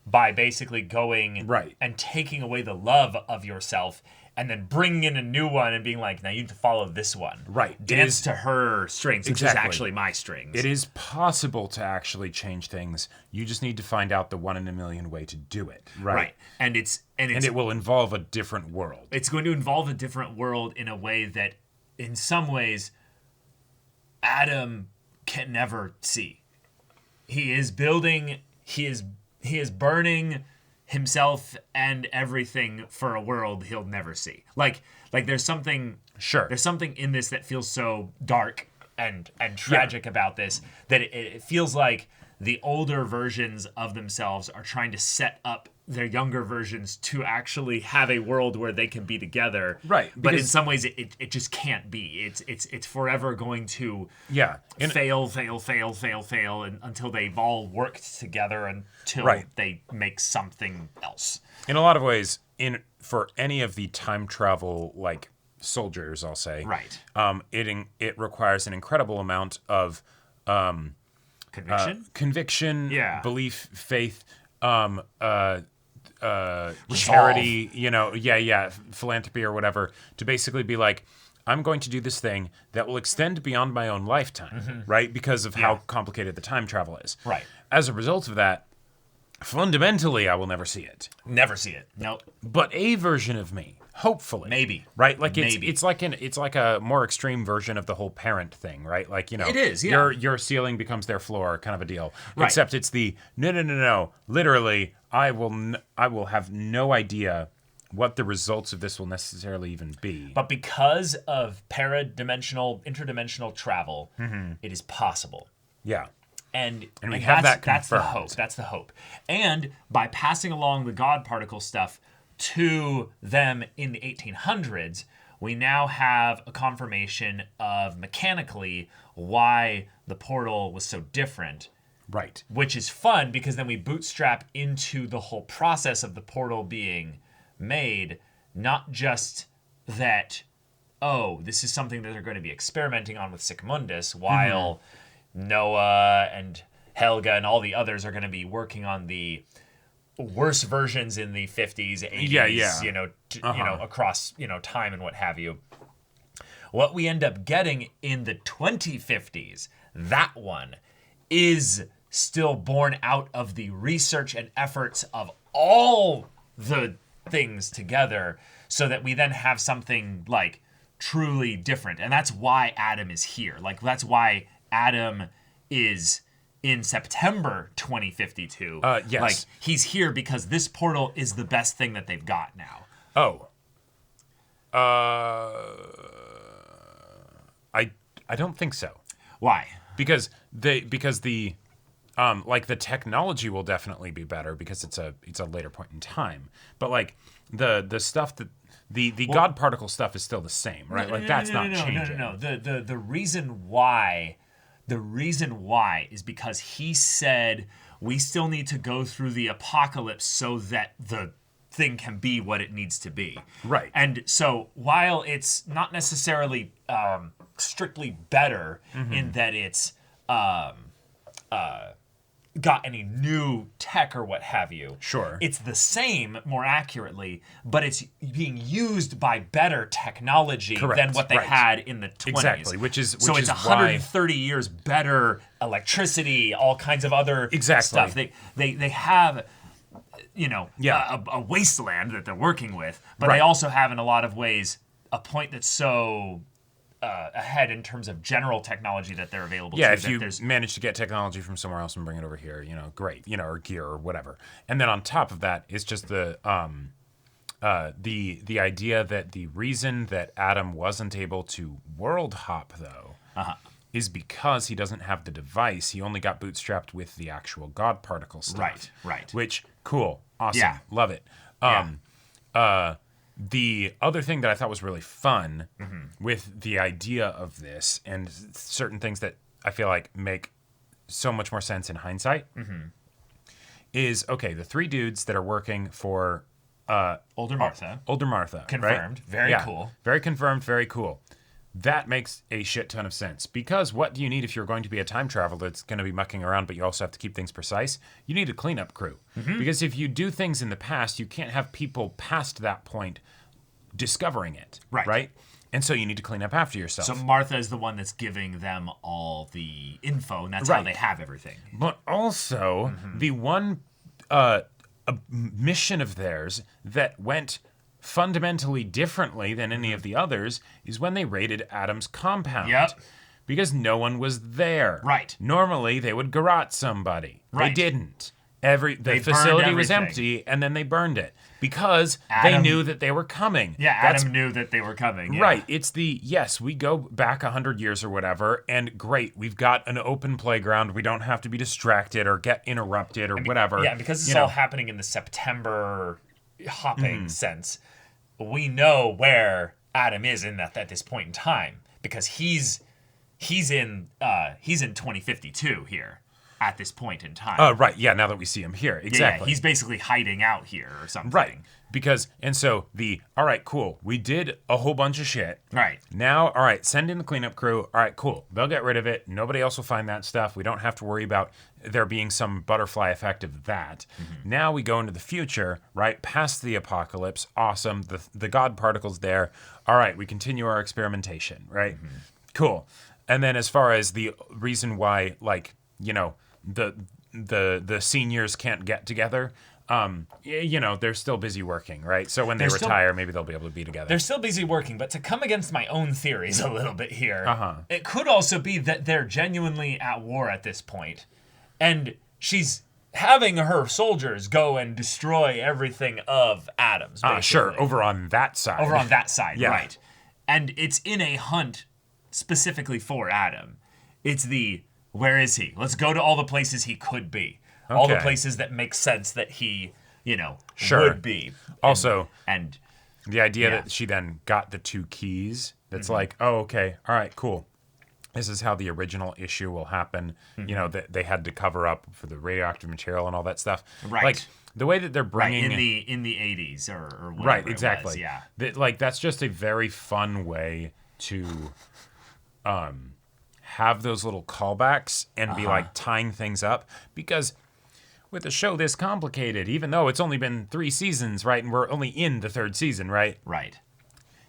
by basically going and taking away the love of yourself and then bringing in a new one and being like, now you need to follow this one. Right. Dance to her strings, which is actually my strings. It is possible to actually change things. You just need to find out the 1 in a million way to do it. Right. And it will involve a different world. It's going to involve a different world in a way that, in some ways, Adam can never see. He is building, he is burning himself and everything for a world he'll never see. Like there's something in this that feels so dark and tragic about this that it feels like the older versions of themselves are trying to set up their younger versions to actually have a world where they can be together. Right. But in some ways it just can't be. It's forever going to fail and until they've all worked together until they make something else. In a lot of ways, for any of the time travel like soldiers, I'll say, it requires an incredible amount of conviction, belief, faith, charity, philanthropy or whatever, to basically be like, I'm going to do this thing that will extend beyond my own lifetime, right? Because of how complicated the time travel is. Right. As a result of that, fundamentally, I will never see it. Never see it. Nope. But a version of me, hopefully, maybe, right? Like it's like a more extreme version of the whole parent thing, right? Like, it is. Yeah. Your ceiling becomes their floor, kind of a deal. Right. Except it's the no. Literally, I will have no idea what the results of this will necessarily even be. But because of interdimensional travel, it is possible. Yeah. And we have that confirmed. That's the hope. That's the hope. And by passing along the God particle stuff to them in the 1800s, we now have a confirmation of mechanically why the portal was so different. Right. Which is fun because then we bootstrap into the whole process of the portal being made, not just that, this is something that they're going to be experimenting on with Sigmundus while Noah and Helga and all the others are going to be working on the worse versions in the 50s, 80s, across, time and what have you. What we end up getting in the 2050s, that one is still born out of the research and efforts of all the things together, so that we then have something like truly different. And that's why Adam is here. Like, that's why Adam is in September 2052. Yes. Like, he's here because this portal is the best thing that they've got now. I don't think so. Why? Because the like the technology will definitely be better because it's a later point in time. But like the stuff that the God particle stuff is still the same, right? That's not changing. No. The reason why is because he said we still need to go through the apocalypse so that the thing can be what it needs to be. Right. And so while it's not necessarily strictly better in that it's got any new tech or what have you. Sure. It's the same, more accurately, but it's being used by better technology than what they had in the 20s. Exactly, which is so it's 130 years better electricity, all kinds of other stuff. They have, a wasteland that they're working with, but they also have in a lot of ways a point that's so ahead in terms of general technology that they're available to. Yeah, if you manage to get technology from somewhere else and bring it over here, great, or gear or whatever. And then on top of that, it's just the idea that the reason that Adam wasn't able to world hop, though, is because he doesn't have the device. He only got bootstrapped with the actual God particle stuff. Right. Which, cool, awesome, love it. The other thing that I thought was really fun with the idea of this and certain things that I feel like make so much more sense in hindsight is, okay, the 3 dudes that are working for Older Martha. Right? Confirmed. Very cool. Very confirmed, very cool. That makes a shit ton of sense, because what do you need if you're going to be a time traveler that's going to be mucking around, but you also have to keep things precise? You need a cleanup crew. Because if you do things in the past, you can't have people past that point discovering it. Right? And so you need to clean up after yourself. So Martha is the one that's giving them all the info, and that's how they have everything. But also, the one mission of theirs that went fundamentally differently than any of the others is when they raided Adam's compound. Because no one was there. Normally, they would garrote somebody. They didn't. The facility was empty, and then they burned it because they knew that they were coming. Adam knew that they were coming. Right. It's yes, we go back 100 years or whatever, and great, we've got an open playground. We don't have to be distracted or get interrupted or whatever. Yeah, because it's all happening in the September hopping sense. We know where Adam is at this point in time, because he's in 2052 here at this point in time. Right. Yeah. Now that we see him here, exactly. Yeah, he's basically hiding out here or something. Right. Because all right, cool. We did a whole bunch of shit. Right. Now, all right, send in the cleanup crew. All right, cool. They'll get rid of it. Nobody else will find that stuff. We don't have to worry about there being some butterfly effect of that. Now we go into the future, right? Past the apocalypse. Awesome. The God particle's there. All right, we continue our experimentation, right? Cool. And then as far as the reason why, the seniors can't get together, they're still busy working, right? So when they retire, maybe they'll be able to be together. They're still busy working, but to come against my own theories a little bit here, it could also be that they're genuinely at war at this point, and she's having her soldiers go and destroy everything of Adam's. Sure, over on that side. Right. And it's in a hunt specifically for Adam. It's where is he? Let's go to all the places he could be. Okay. All the places that make sense that he, would be. Also, and the idea that she then got the 2 keys, that's like, oh, okay, all right, cool. This is how the original issue will happen. That they had to cover up for the radioactive material and all that stuff. Right. Like, the way that they're bringing... in the 80s or whatever. Right, exactly. It was, that's just a very fun way to... have those little callbacks and be tying things up, because with a show this complicated, even though it's only been 3 seasons, right, and we're only in the 3rd season, right,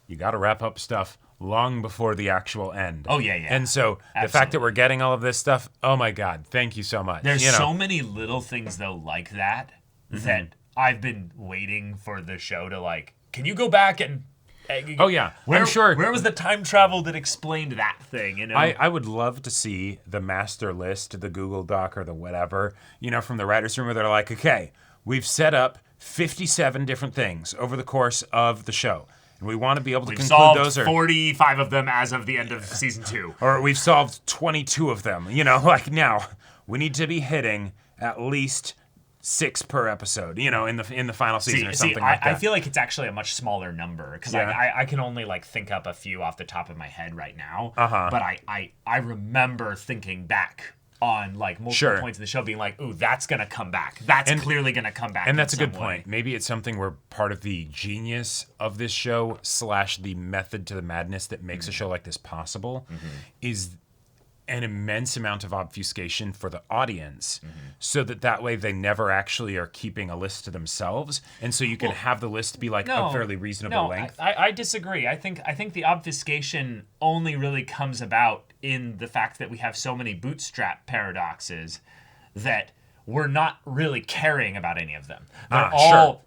you got to wrap up stuff long before the actual end. And so the fact that we're getting all of this stuff, oh my god, thank you so much. There's so many little things though like that that I've been waiting for the show to can you go back and I'm sure. Where was the time travel that explained that thing? I would love to see the master list, the Google Doc or the whatever, from the writer's room, where they're like, okay, we've set up 57 different things over the course of the show, and we want to be able to conclude those. We've solved 45 of them as of the end of season 2. Or we've solved 22 of them. Now we need to be hitting at least 6 per episode, in the final season or something like that. I feel like it's actually a much smaller number, because I can only think up a few off the top of my head right now. But I remember thinking back on multiple points of the show being like, ooh, that's gonna come back. That's clearly gonna come back. And that's a good point. Maybe it's something where part of the genius of this show / the method to the madness that makes a show like this possible is an immense amount of obfuscation for the audience, so that way they never actually are keeping a list to themselves, and so you can have the list be a fairly reasonable length. I disagree. I think the obfuscation only really comes about in the fact that we have so many bootstrap paradoxes that we're not really caring about any of them.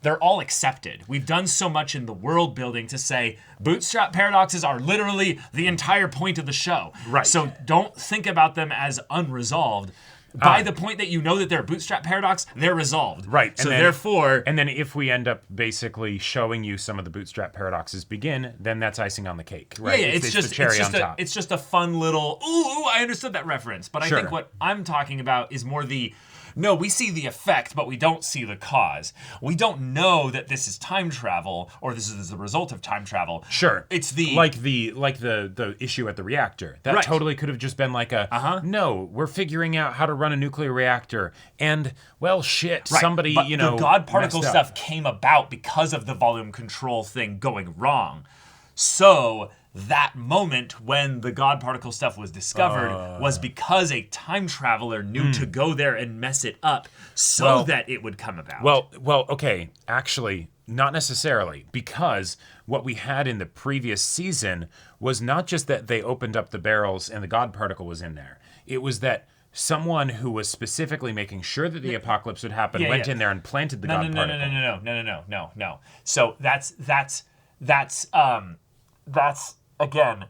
They're all accepted. We've done so much in the world building to say bootstrap paradoxes are literally the entire point of the show. Right. So don't think about them as unresolved. By the point that you know that they're a bootstrap paradox, they're resolved. Right. So therefore... And then if we end up basically showing you some of the bootstrap paradoxes begin, then that's icing on the cake. Right? Yeah, it's just the cherry on top. It's just a fun little, ooh, I understood that reference. But I think what I'm talking about is more the... No, we see the effect, but we don't see the cause. We don't know that this is time travel, or this is the result of time travel. Sure. It's the issue at the reactor. That Right. totally could have just been like no, we're figuring out how to run a nuclear reactor. And, well, shit, Right. somebody, but the God particle messed stuff up. came about because of the volume control thing going wrong. So that moment when the God particle stuff was discovered was because a time traveler knew to go there and mess it up so that it would come about. Well, okay, actually, not necessarily, because what we had in the previous season was not just that they opened up the barrels and the God particle was in there. It was that someone who was specifically making sure that the apocalypse would happen went in there and planted the God particle. No. So that's again,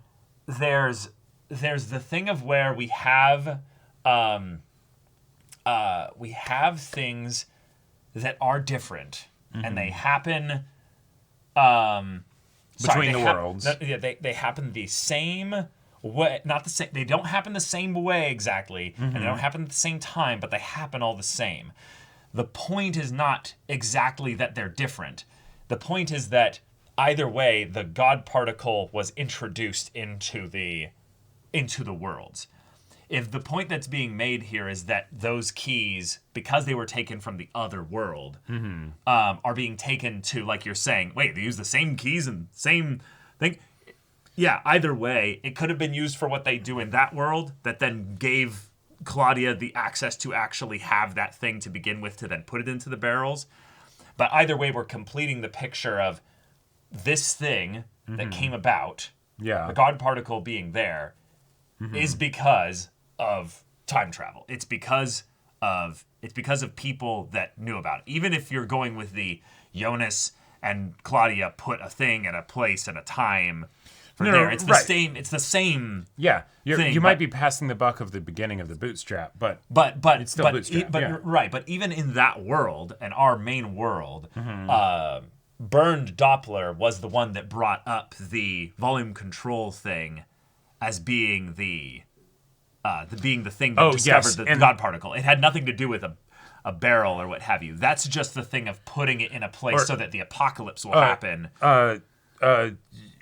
there's the thing of where we have things that are different and they happen between the worlds. They happen the same way, not the same. They don't happen the same way exactly, and they don't happen at the same time, but they happen all the same. The point is not exactly that they're different. The point is that either way, the God particle was introduced into the worlds. If the point that's being made here is that those keys, because they were taken from the other world, are being taken to, like you're saying, wait, they use the same keys and same thing? Yeah, either way, it could have been used for what they do in that world that then gave Claudia the access to actually have that thing to begin with to then put it into the barrels. But either way, we're completing the picture of this thing that came about, the God particle being there, is because of time travel. It's because of people that knew about it. Even if you're going with the Jonas and Claudia put a thing and a place and a time for there. It's the same. It's the same. Yeah, thing, you might be passing the buck of the beginning of the bootstrap, but it's still bootstrap. But even in that world and our main world, Bernd Doppler was the one that brought up the volume control thing as being the thing that discovered the God particle. It had nothing to do with a barrel or what have you. That's just the thing of putting it in a place so that the apocalypse will happen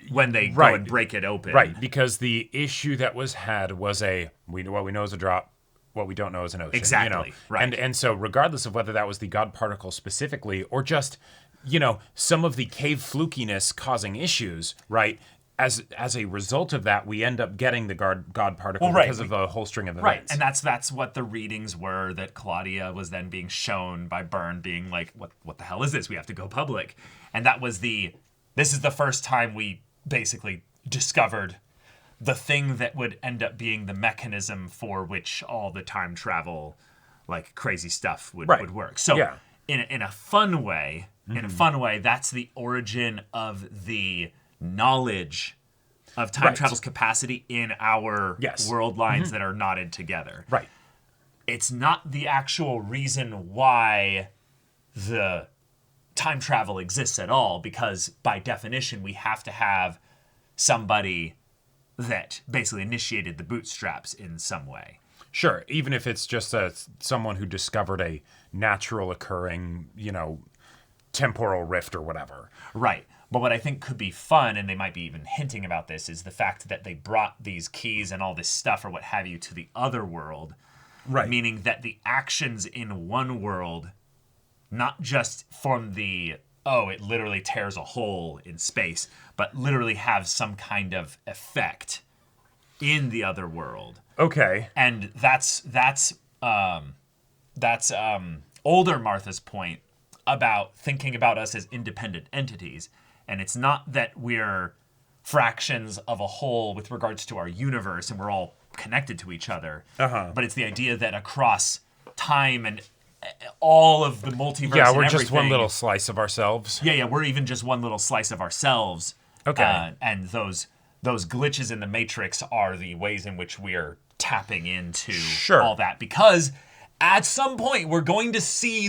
when they go and break it open. Right, because the issue that was had was what we know is a drop, what we don't know is an ocean. Exactly, right. And so regardless of whether that was the God particle specifically or just, some of the cave flukiness causing issues, right? As a result of that, we end up getting the God particle because of a whole string of events. Right, and that's what the readings were, that Claudia was then being shown by Byrne being like, what the hell is this? We have to go public. And that was this is the first time we basically discovered the thing that would end up being the mechanism for which all the time travel, like crazy stuff would work. So in a fun way, that's the origin of the knowledge of time travel's capacity in our world lines that are knotted together. Right. It's not the actual reason why the time travel exists at all, because by definition we have to have somebody that basically initiated the bootstraps in some way. Sure, even if it's just someone who discovered a natural occurring, temporal rift or whatever. Right. But what I think could be fun, and they might be even hinting about this, is the fact that they brought these keys and all this stuff or what have you to the other world. Right. Meaning that the actions in one world, not just from it literally tears a hole in space, but literally have some kind of effect in the other world. Okay. And that's older Martha's point about thinking about us as independent entities. And it's not that we're fractions of a whole with regards to our universe and we're all connected to each other. But it's the idea that across time and all of the multiverse Yeah, we're just one little slice of ourselves. Yeah, we're even just one little slice of ourselves. Okay. And those glitches in the Matrix are the ways in which we're tapping into all that. Because at some point we're going to see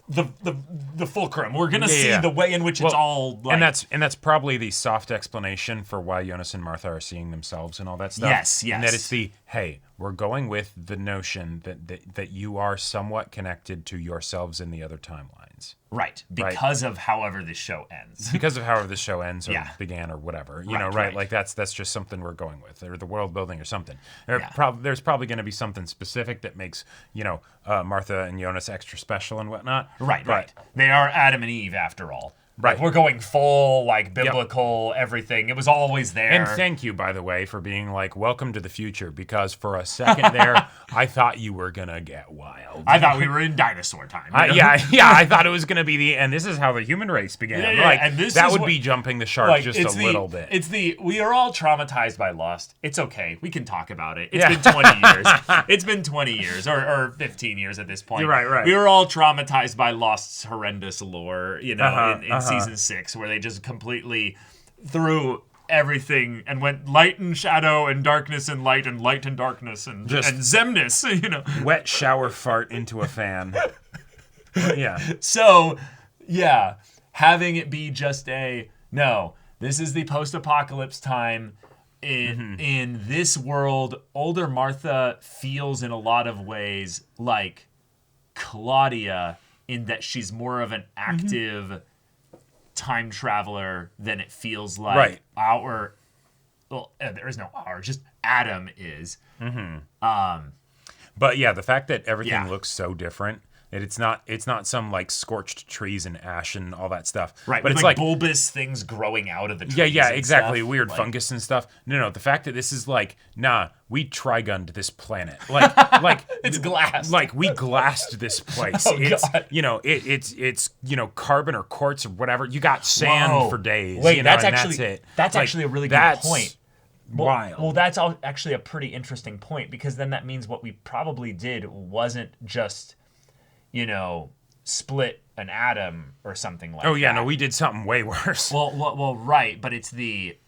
the fulcrum. We're gonna see the way in which it's all. Like, and that's probably the soft explanation for why Jonas and Martha are seeing themselves and all that stuff. Yes. And that it's hey, we're going with the notion that you are somewhat connected to yourselves in the other timelines. Right. Because of however this show ends. Because of however the show ends or began or whatever. You know, right. Like that's just something we're going with, or the world building or something. There's probably going to be something specific that makes, Martha and Jonas extra special and whatnot. Right. They are Adam and Eve after all. Right. Like, we're going full, like, biblical, everything. It was always there. And thank you, by the way, for being like, welcome to the future, because for a second there, I thought you were going to get wild. I thought we were in dinosaur time. I thought it was going to be and this is how the human race began. And this that would be jumping the shark just a little bit. We are all traumatized by Lost. It's okay. We can talk about it. It's been 20 years. It's been 20 years, or 15 years at this point. You're right. We were all traumatized by Lost's horrendous lore, in season 6, where they just completely threw everything and went light and shadow and darkness and light and darkness and Zemnis, Wet shower fart into a fan. So, having it be just this is the post-apocalypse time. In this world, older Martha feels in a lot of ways like Claudia, in that she's more of an active time traveler than it feels like there is no our, just Adam is. But the fact that everything looks so different, that it's not some like scorched trees and ash and all that stuff. Right, but it's it's like bulbous things growing out of the trees. Yeah, exactly. Stuff. Weird fungus and stuff. No, the fact that this is like, we Trigunned this planet. Like it's glass. Like we glassed this place. God. It's carbon or quartz or whatever. You got sand for days. Wait, that's it. That's actually a really good point. Wild. Well, that's actually a pretty interesting point, because then that means what we probably did wasn't just split an atom or something like that. Oh yeah, no, we did something way worse. Well, right, but it's the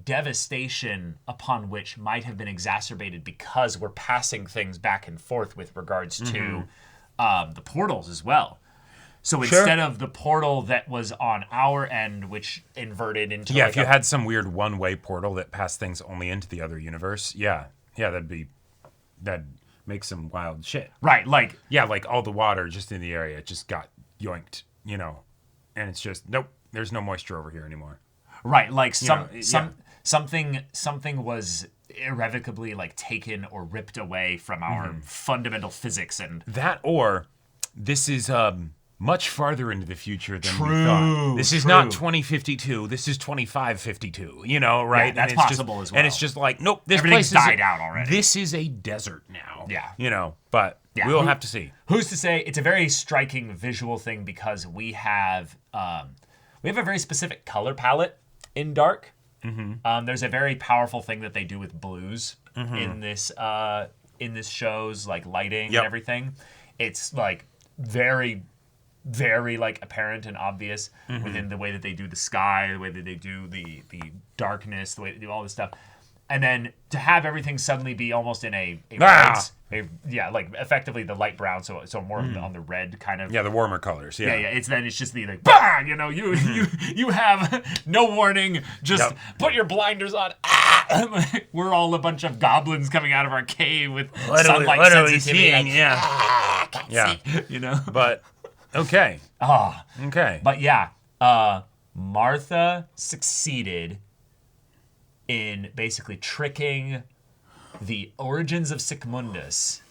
devastation upon which might have been exacerbated because we're passing things back and forth with regards to the portals as well. So instead of the portal that was on our end, which inverted into if you had some weird one-way portal that passed things only into the other universe, that'd make some wild shit. Right, like all the water just in the area just got yoinked, and it's just nope, there's no moisture over here anymore. Right, like something was irrevocably like taken or ripped away from our fundamental physics, and that, or this is much farther into the future than we thought. This is not 2052. This is 2552. Right? Yeah, that's possible as well. And it's just like, nope, this everything's place died out already. This is a desert now. Yeah. But we'll have to see. Who's to say? It's a very striking visual thing, because we have a very specific color palette in Dark. There's a very powerful thing that they do with blues in this show's like lighting and everything. It's like very, very like apparent and obvious within the way that they do the sky, the way that they do the darkness, the way they do all this stuff. And then to have everything suddenly be almost in like effectively the light brown, so more on the red kind of. Yeah, the warmer colors. Yeah. It's just the like, bah! You have no warning. Just put your blinders on. We're all a bunch of goblins coming out of our cave with sunlight sensitivity. But okay. Okay. But Martha succeeded in basically tricking the origins of Sigmundus,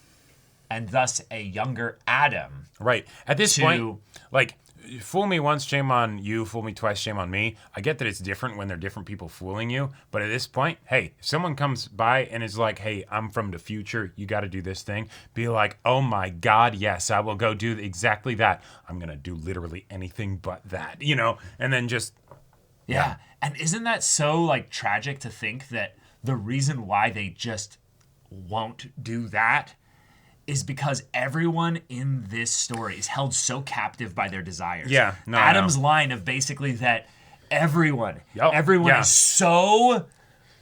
and thus a younger Adam. Right. At this point, like, fool me once, shame on you. Fool me twice, shame on me. I get that it's different when they're different people fooling you. But at this point, hey, if someone comes by and is like, hey, I'm from the future, you got to do this thing. Be like, oh my God, yes, I will go do exactly that. I'm going to do literally anything but that, and then just. Yeah. And isn't that so like tragic to think that the reason why they just won't do that is because everyone in this story is held so captive by their desires. Yeah. No, Adam's line of basically that everyone is so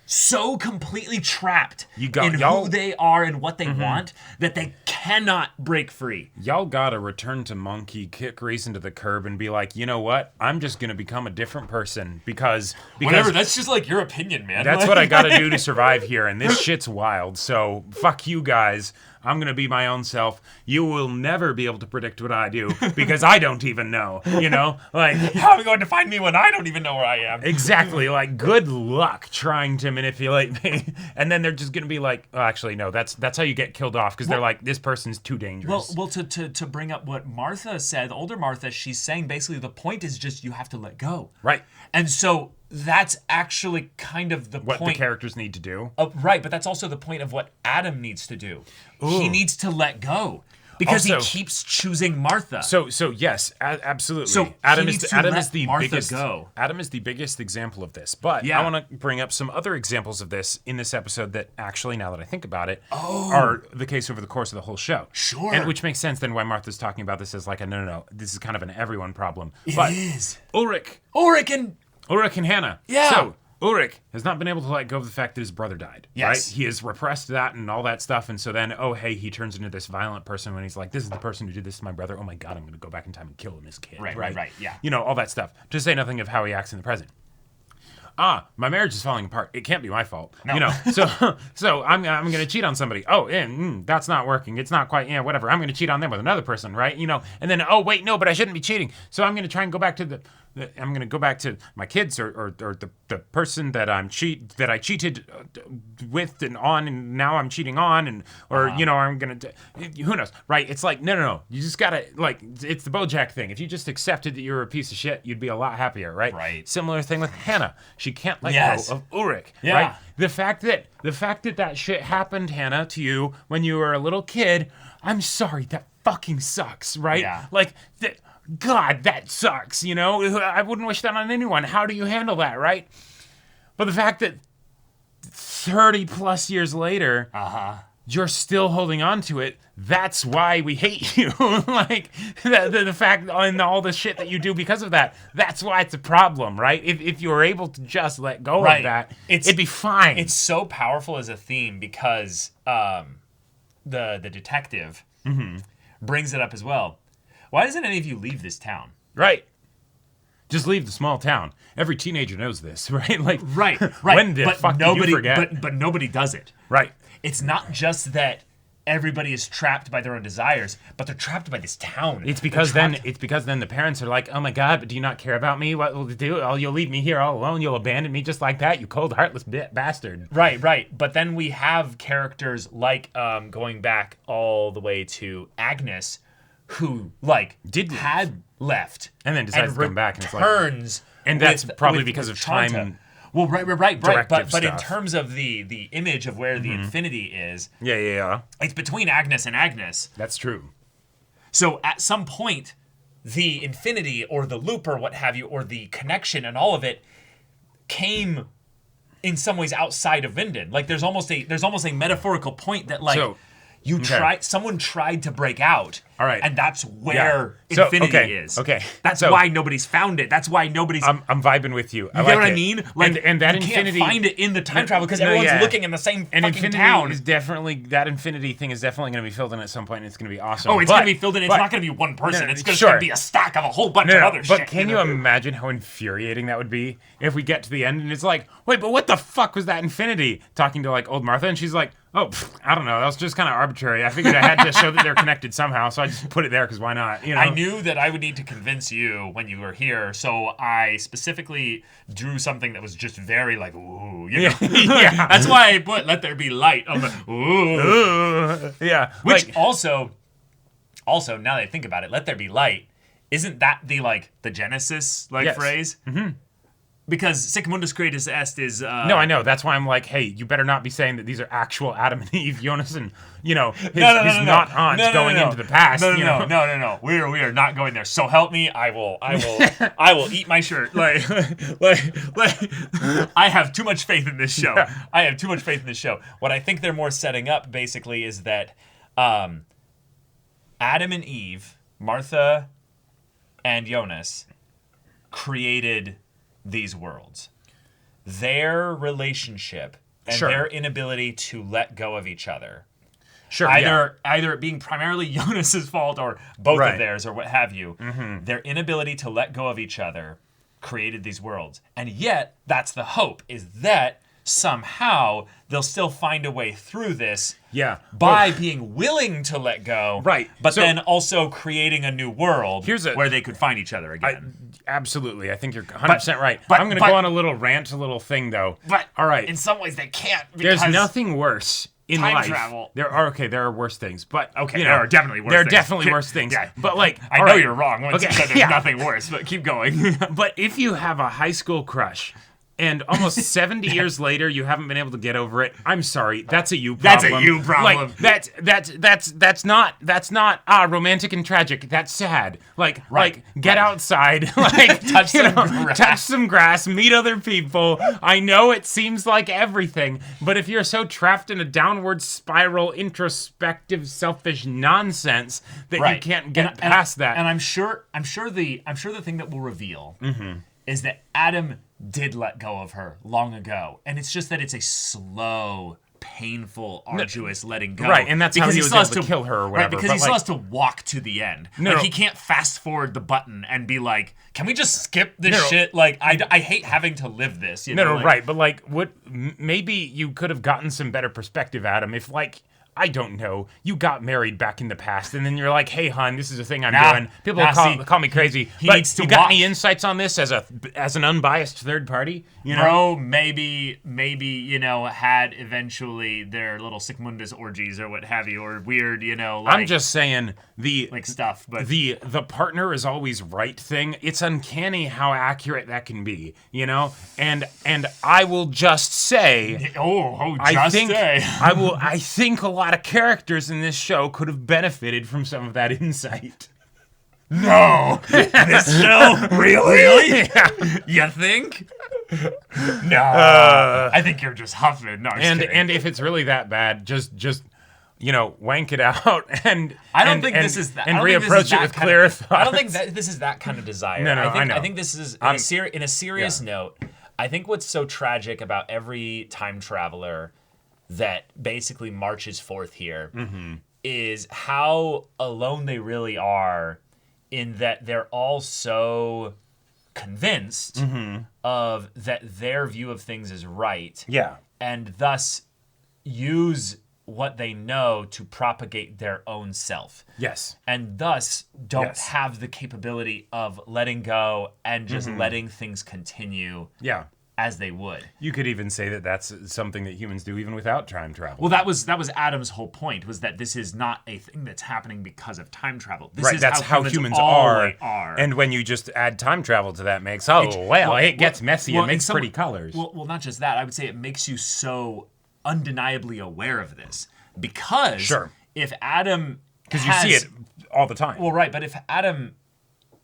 so completely trapped in y'all, who they are and what they want that they cannot break free. Y'all gotta return to Monkey, kick Reese into the curb, and be like, you know what? I'm just gonna become a different person because whatever. That's just like your opinion, man. That's what I gotta do to survive here, and this shit's wild. So fuck you guys. I'm going to be my own self. You will never be able to predict what I do because I don't even know, you know? Like, how are you going to find me when I don't even know where I am? Exactly. Like, good luck trying to manipulate me. And then they're just going to be like, oh, actually, no, that's how you get killed off because they're like, this person's too dangerous. Well, to bring up what Martha said, the older Martha, she's saying basically the point is just you have to let go. Right. And so that's actually kind of the what point. The characters need to do. Right, but that's also the point of what Adam needs to do. Ooh. He needs to let go because also, he keeps choosing Martha. So yes, absolutely. So Adam is the Martha biggest. Go. Adam is the biggest example of this. But I want to bring up some other examples of this in this episode that actually, now that I think about it, are the case over the course of the whole show. Sure. And which makes sense then why Martha's talking about this as like a no. This is kind of an everyone problem. It but is. Ulrich and Hannah. Yeah. So Ulrich has not been able to let go of the fact that his brother died. Yes. Right? He has repressed that and all that stuff. And so then, he turns into this violent person when he's like, this is the person who did this to my brother. Oh my God, I'm going to go back in time and kill him as a kid. Right. Yeah. You know, all that stuff. To say nothing of how he acts in the present. My marriage is falling apart. It can't be my fault. No. You know, so I'm going to cheat on somebody. That's not working. It's not quite, whatever. I'm going to cheat on them with another person, right? You know, and then, wait, no, but I shouldn't be cheating. So I'm going to try and go back to I'm going to go back to my kids or the person that I cheated with and on, and now I'm cheating on, I'm going to, who knows, right? It's like, no. You just got to, like, it's the BoJack thing. If you just accepted that you were a piece of shit, you'd be a lot happier, right? Right. Similar thing with Hannah. She can't let go of Ulrich, right? The fact that shit happened, Hannah, to you when you were a little kid, I'm sorry, that fucking sucks, right? Yeah. Like, God, that sucks, you know? I wouldn't wish that on anyone. How do you handle that, right? But the fact that 30 plus years later, you're still holding on to it, that's why we hate you. Like, the fact and all the shit that you do because of that, that's why it's a problem, right? If you were able to just let go of that, it'd be fine. It's so powerful as a theme because the detective brings it up as well. Why doesn't any of you leave this town? Right. Just leave the small town. Every teenager knows this, right? Like, right. When the fuck did you forget? But nobody does it. Right. It's not just that everybody is trapped by their own desires, but they're trapped by this town. It's because then the parents are like, oh my God, but do you not care about me? What will you do? Oh, you'll leave me here all alone. You'll abandon me just like that, you cold, heartless bastard. Right. But then we have characters like going back all the way to Agnes, who had left and then decides to come back and returns, and that's probably because of time. Well, right. But stuff. In terms of the image of where the infinity is, it's between Agnes and Agnes. That's true. So at some point, the infinity or the loop or what have you, or the connection and all of it, came in some ways outside of Vinden. Like there's almost a metaphorical point that someone tried to break out. All right. And that's where infinity is. Okay. That's why nobody's found it. That's why nobody's... I'm vibing with you. You get what I mean? Like, and that you infinity... can't find it in the time travel because everyone's looking in the same fucking town. That infinity thing is definitely going to be filled in at some point, and it's going to be awesome. Oh, it's going to be filled in. It's not going to be one person. It's just going to be a stack of a whole bunch of other shit. But can you imagine how infuriating that would be if we get to the end and it's like, wait, but what the fuck was that infinity? Talking to like old Martha, and she's like, oh, I don't know. That was just kind of arbitrary. I figured I had to show that they're connected somehow, so I just put it there because why not? You know? I knew that I would need to convince you when you were here, so I specifically drew something that was just very like, ooh. You know? Yeah. That's why I put "Let there be light." I'm like, ooh. Yeah. Which also, now that I think about it, "Let there be light," isn't that the Genesis phrase? Mm-hmm. Because Sic Mundus Creatus Est is... No, I know. That's why I'm like, hey, you better not be saying that these are actual Adam and Eve, Jonas, and, his not aunt going into the past. No. We are not going there. So help me, I will eat my shirt. Like, I have too much faith in this show. Yeah. I have too much faith in this show. What I think they're more setting up, basically, is that Adam and Eve, Martha and Jonas, created these worlds. their relationship and their inability to let go of each other. Sure. Either it being primarily Jonas's fault or both of theirs or what have you. Their inability to let go of each other created these worlds. And yet, that's the hope, is that somehow they'll still find a way through this by being willing to let go. Right. But then also creating a new world where they could find each other again. Absolutely. I think you're 100% right. I'm going to go on a little rant, a little thing, though. But all right. In some ways, they can't. Because there's nothing worse in time life. Travel. There are worse things. But there are definitely worse things. There are definitely worse things. Yeah. But like, I know you're wrong when you said there's nothing worse, but keep going. But if you have a high school crush, and almost 70 years later, you haven't been able to get over it. I'm sorry, that's a you problem. That's a you problem. Like that's not romantic and tragic. That's sad. Like get outside, like touch some grass, meet other people. I know it seems like everything, but if you're so trapped in a downward spiral, introspective, selfish nonsense that you can't get past that. And I'm sure the thing that will reveal is that Adam did let go of her long ago. And it's just that it's a slow, painful, arduous letting go. Right, and that's how he was able to kill her or whatever. Right, because he still has to walk to the end. He can't fast forward the button and be like, can we just skip this shit? Like, I hate having to live this. Right. But like, maybe you could have gotten some better perspective, Adam, if like, I don't know, you got married back in the past, and then you're like, hey, hon, this is the thing I'm doing. People call me crazy. But you got any insights on this as an unbiased third party? Bro, maybe, had eventually their little Sic Mundus orgies or what have you, or weird, I'm just saying, stuff, but the partner is always right thing, it's uncanny how accurate that can be, And I will just say, I think a lot of characters in this show could have benefited from some of that insight. No! This show? Really? Yeah. You think? No. I think you're just huffing. No, and if it's really that bad, just wank it out and I don't think this is that. And reapproach it with clearer thoughts. I don't think that this is that kind of desire. No, I know. I think this is in a serious note. I think what's so tragic about every time traveler that basically marches forth here is how alone they really are, in that they're all so convinced of that their view of things is right. Yeah. And thus use what they know to propagate their own self. Yes. And thus don't have the capability of letting go and just letting things continue. Yeah. As they would. You could even say that that's something that humans do even without time travel. Well, that was Adam's whole point, was that this is not a thing that's happening because of time travel. This is that's how humans are. And when you just add time travel to that, it gets messy and makes pretty colors. Well, not just that. I would say it makes you so undeniably aware of this. Because if Adam... Because you see it all the time. Well, right, but if Adam,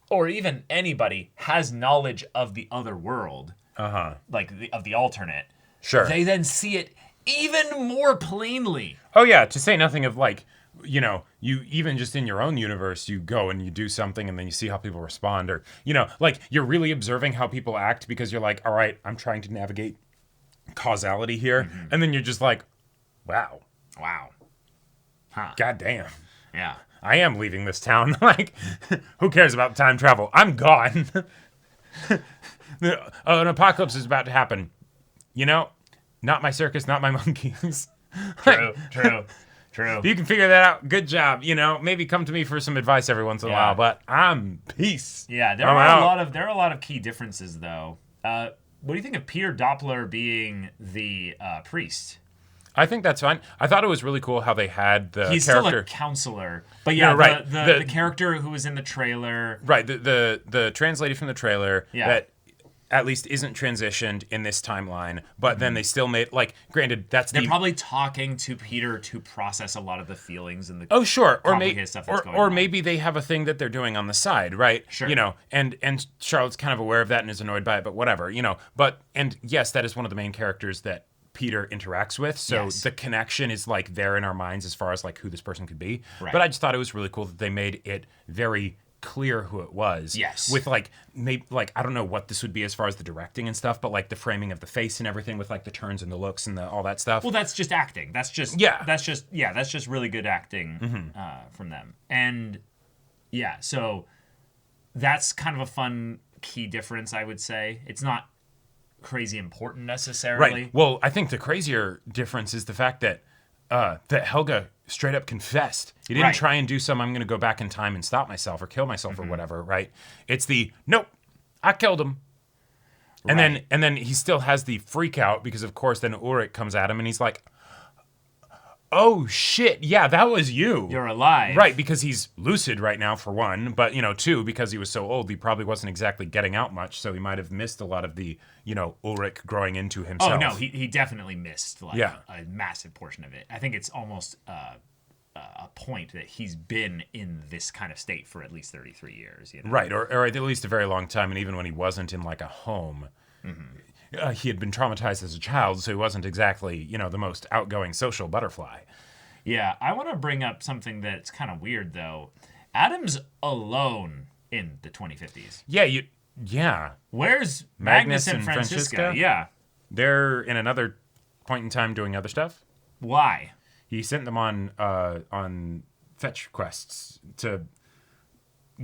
or even anybody, has knowledge of the other world... of the alternate. Sure. They then see it even more plainly. Oh yeah, to say nothing of like, you even just in your own universe, you go and you do something and then you see how people respond, or, like you're really observing how people act because you're like, all right, I'm trying to navigate causality here. And then you're just like, wow. Huh. God damn. Yeah. I am leaving this town. Like, who cares about time travel? I'm gone. An apocalypse is about to happen. Not my circus, not my monkeys. True. If you can figure that out, good job. Maybe come to me for some advice every once in a while, but I'm peace. Yeah, there are a lot of key differences though. What do you think of Peter Doppler being the priest? I think that's fine. I thought it was really cool how they had the He's character. Still a counselor. But yeah, right. The character who was in the trailer. Right, the translated from the trailer that at least isn't transitioned in this timeline, but then they still made, like, granted, they're probably talking to Peter to process a lot of the feelings and the complicated stuff that's going on. Maybe they have a thing that they're doing on the side, right? Sure. And Charlotte's kind of aware of that and is annoyed by it, but whatever, and yes, that is one of the main characters that Peter interacts with, so the connection is like there in our minds as far as like who this person could be. Right. But I just thought it was really cool that they made it very clear who it was. Yes. With like maybe like I don't know what this would be as far as the directing and stuff, but like the framing of the face and everything with like the turns and the looks and all that stuff. Well, that's just acting. That's just really good acting from them. And yeah, so that's kind of a fun key difference, I would say. It's not crazy important necessarily. Right. Well, I think the crazier difference is the fact that that Helga straight up confessed. He didn't try and do some I'm going to go back in time and stop myself or kill myself or whatever, right? It's the nope, I killed him. And then he still has the freak out because of course then Ulrich comes at him and he's like, oh shit, yeah, that was you. You're alive. Right, because he's lucid right now for one, but two, because he was so old, he probably wasn't exactly getting out much, so he might have missed a lot of the, Ulrich growing into himself. Oh no, he definitely missed a massive portion of it. I think it's almost a point that he's been in this kind of state for at least 33 years. Right, or at least a very long time, and even when he wasn't in like a home, he had been traumatized as a child, so he wasn't exactly, the most outgoing social butterfly. Yeah, I want to bring up something that's kind of weird, though. Adam's alone in the 2050s. Yeah. Where's Magnus and Franziska? Yeah. They're in another point in time doing other stuff. Why? He sent them on fetch quests to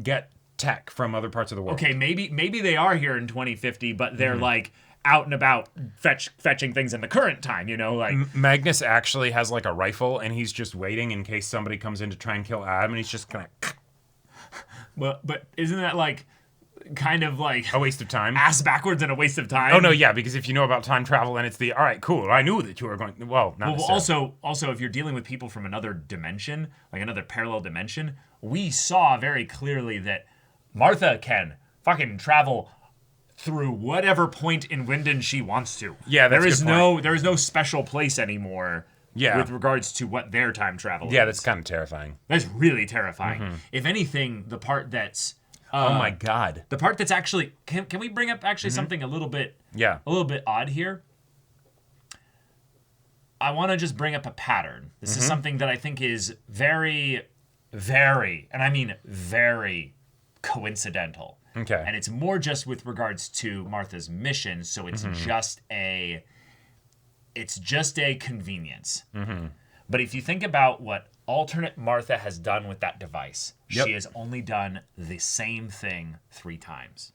get tech from other parts of the world. Okay, maybe they are here in 2050, but they're like out and about fetching things in the current time, like Magnus actually has like a rifle and he's just waiting in case somebody comes in to try and kill Adam, and he's just kind of well, but isn't that like kind of like a waste of time, ass backwards and a waste of time? Oh no, yeah, because if you know about time travel and it's the all right, cool, I knew that you were going also if you're dealing with people from another dimension, like another parallel dimension, we saw very clearly that Martha can fucking travel through whatever point in Winden she wants to. Yeah, that's there is no special place anymore. Yeah. With regards to what their time travel is. Yeah, that's kind of terrifying. That's really terrifying. If anything, the part that's oh my god, the part that's actually can we bring up actually something a little bit odd here? I want to just bring up a pattern. This is something that I think is very, very, and I mean very coincidental. Okay. And it's more just with regards to Martha's mission, so it's just a convenience. But if you think about what alternate Martha has done with that device, she has only done the same thing 3 times.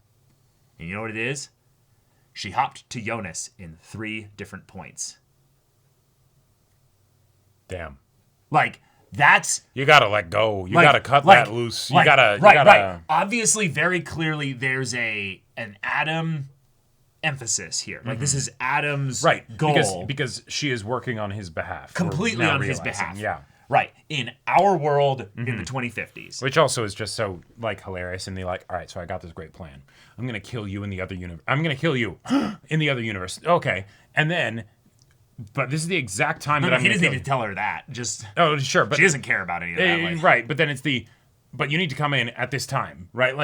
And you know what it is? She hopped to Jonas in 3 different points. Damn. Like, that's... You gotta let go. You gotta cut that loose. You gotta... Right. Obviously, very clearly, there's an Adam emphasis here. Like, this is Adam's goal. Because she is working on his behalf. Completely on his behalf. Yeah. Right. In our world in the 2050s. Which also is just so, hilarious. And they're like, all right, so I got this great plan. I'm going to kill you in the other universe. I'm going to kill you in the other universe. Okay. And then... But this is the exact time that I'm he doesn't need to tell her that. Just sure, but she doesn't care about any of that. Right, but then it's but you need to come in at this time, right?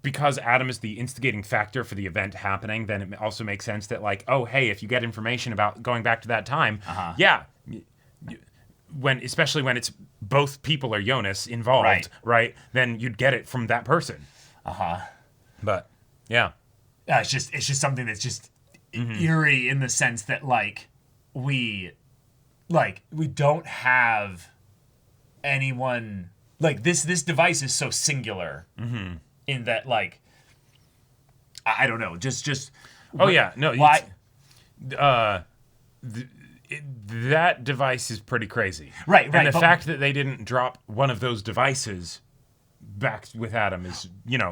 Because Adam is the instigating factor for the event happening. Then it also makes sense that hey, if you get information about going back to that time, especially when it's both people are Jonas involved, right? Then you'd get it from that person. But yeah, it's just something that's just eerie in the sense that we don't have anyone this device is so singular in that I don't know just why that device is pretty crazy, right and the fact that they didn't drop one of those devices back with Adam is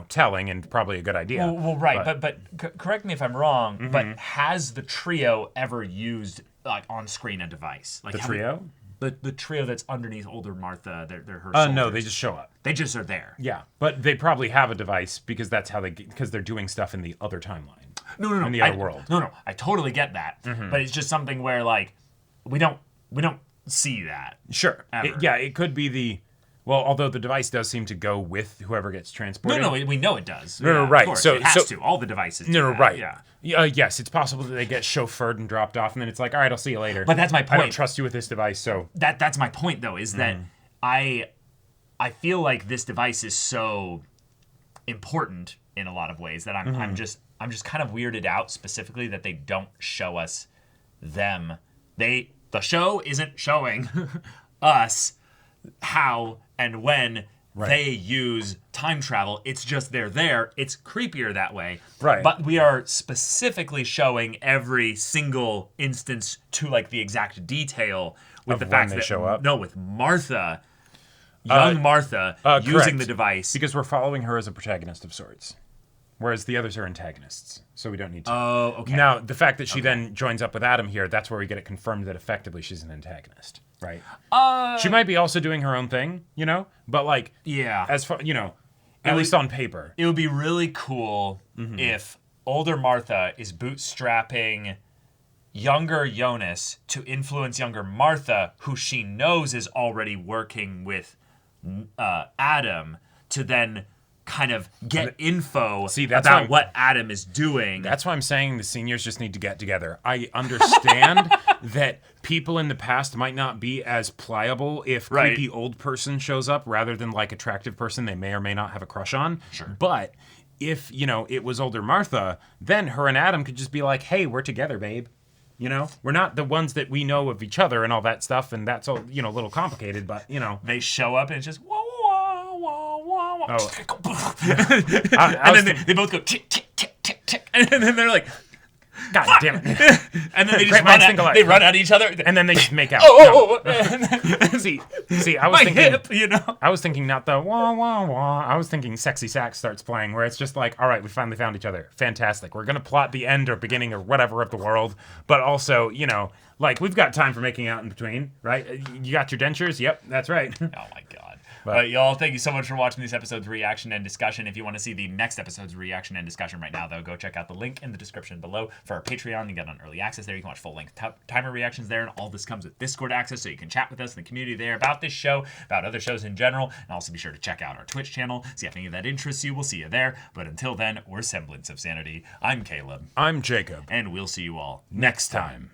telling and probably a good idea. Well right, but correct me if I'm wrong, but has the trio ever used on screen a device the trio? The trio that's underneath older Martha, they're her soldiers. No, they just show up. They just are there. Yeah, but they probably have a device because that's how because they're doing stuff in the other timeline. No. In the other world. No. I totally get that. But it's just something where we don't see that. Sure. It could be although the device does seem to go with whoever gets transported. No, we know it does. No, right. Of course, so it has to. All the devices do that. Right. Yeah. Yes, it's possible that they get chauffeured and dropped off, and then it's like, all right, I'll see you later. But that's my point. I don't trust you with this device, so... That's my point, though, is that I feel like this device is so important in a lot of ways that I'm just kind of weirded out specifically that they don't show us them. The show isn't showing us how and when they use time travel. It's just they're there. It's creepier that way. Right. But we are specifically showing every single instance to like the exact detail with Of the when fact they that show up? No, with Martha, young Martha using correct. the device. Because we're following her as a protagonist of sorts. Whereas the others are antagonists. So we don't need to. Oh, okay. Now, the fact that she then joins up with Adam here, that's where we get it confirmed that effectively she's an antagonist. Right? She might be also doing her own thing, you know? But like, yeah. As far, you know, at least on paper. It would be really cool if older Martha is bootstrapping younger Jonas to influence younger Martha, who she knows is already working with Adam, to then kind of get info about what Adam is doing. That's why I'm saying the seniors just need to get together. I understand that people in the past might not be as pliable if creepy old person shows up rather than like attractive person they may or may not have a crush on. Sure. But if, you know, it was older Martha, then her and Adam could just be like, hey, we're together, babe. You know, we're not the ones that we know of each other and all that stuff, and that's all, you know, a little complicated, but, you know. They show up and it's just, whoa, whoa, whoa, whoa, whoa. Oh. And then they both go tick, tick, tick, tick, tick. And then they're like, God damn it. And then they just run at each other. And then they just make out. See, I was thinking, hip, you know. I was thinking not the wah, wah, wah. I was thinking sexy sax starts playing, where it's just like, all right, we finally found each other. Fantastic. We're going to plot the end or beginning or whatever of the world. But also, you know, like, we've got time for making out in between, right? You got your dentures? Yep, that's right. Oh, my God. But y'all, thank you so much for watching this episode's reaction and discussion. If you want to see the next episode's reaction and discussion right now, though, go check out the link in the description below for our Patreon. You get on early access there. You can watch full-length timer reactions there, and all this comes with Discord access, so you can chat with us in the community there about this show, about other shows in general, and also be sure to check out our Twitch channel, see if any of that interests you. We'll see you there. But until then, we're Semblance of Sanity. I'm Caleb. I'm Jacob. And we'll see you all next time.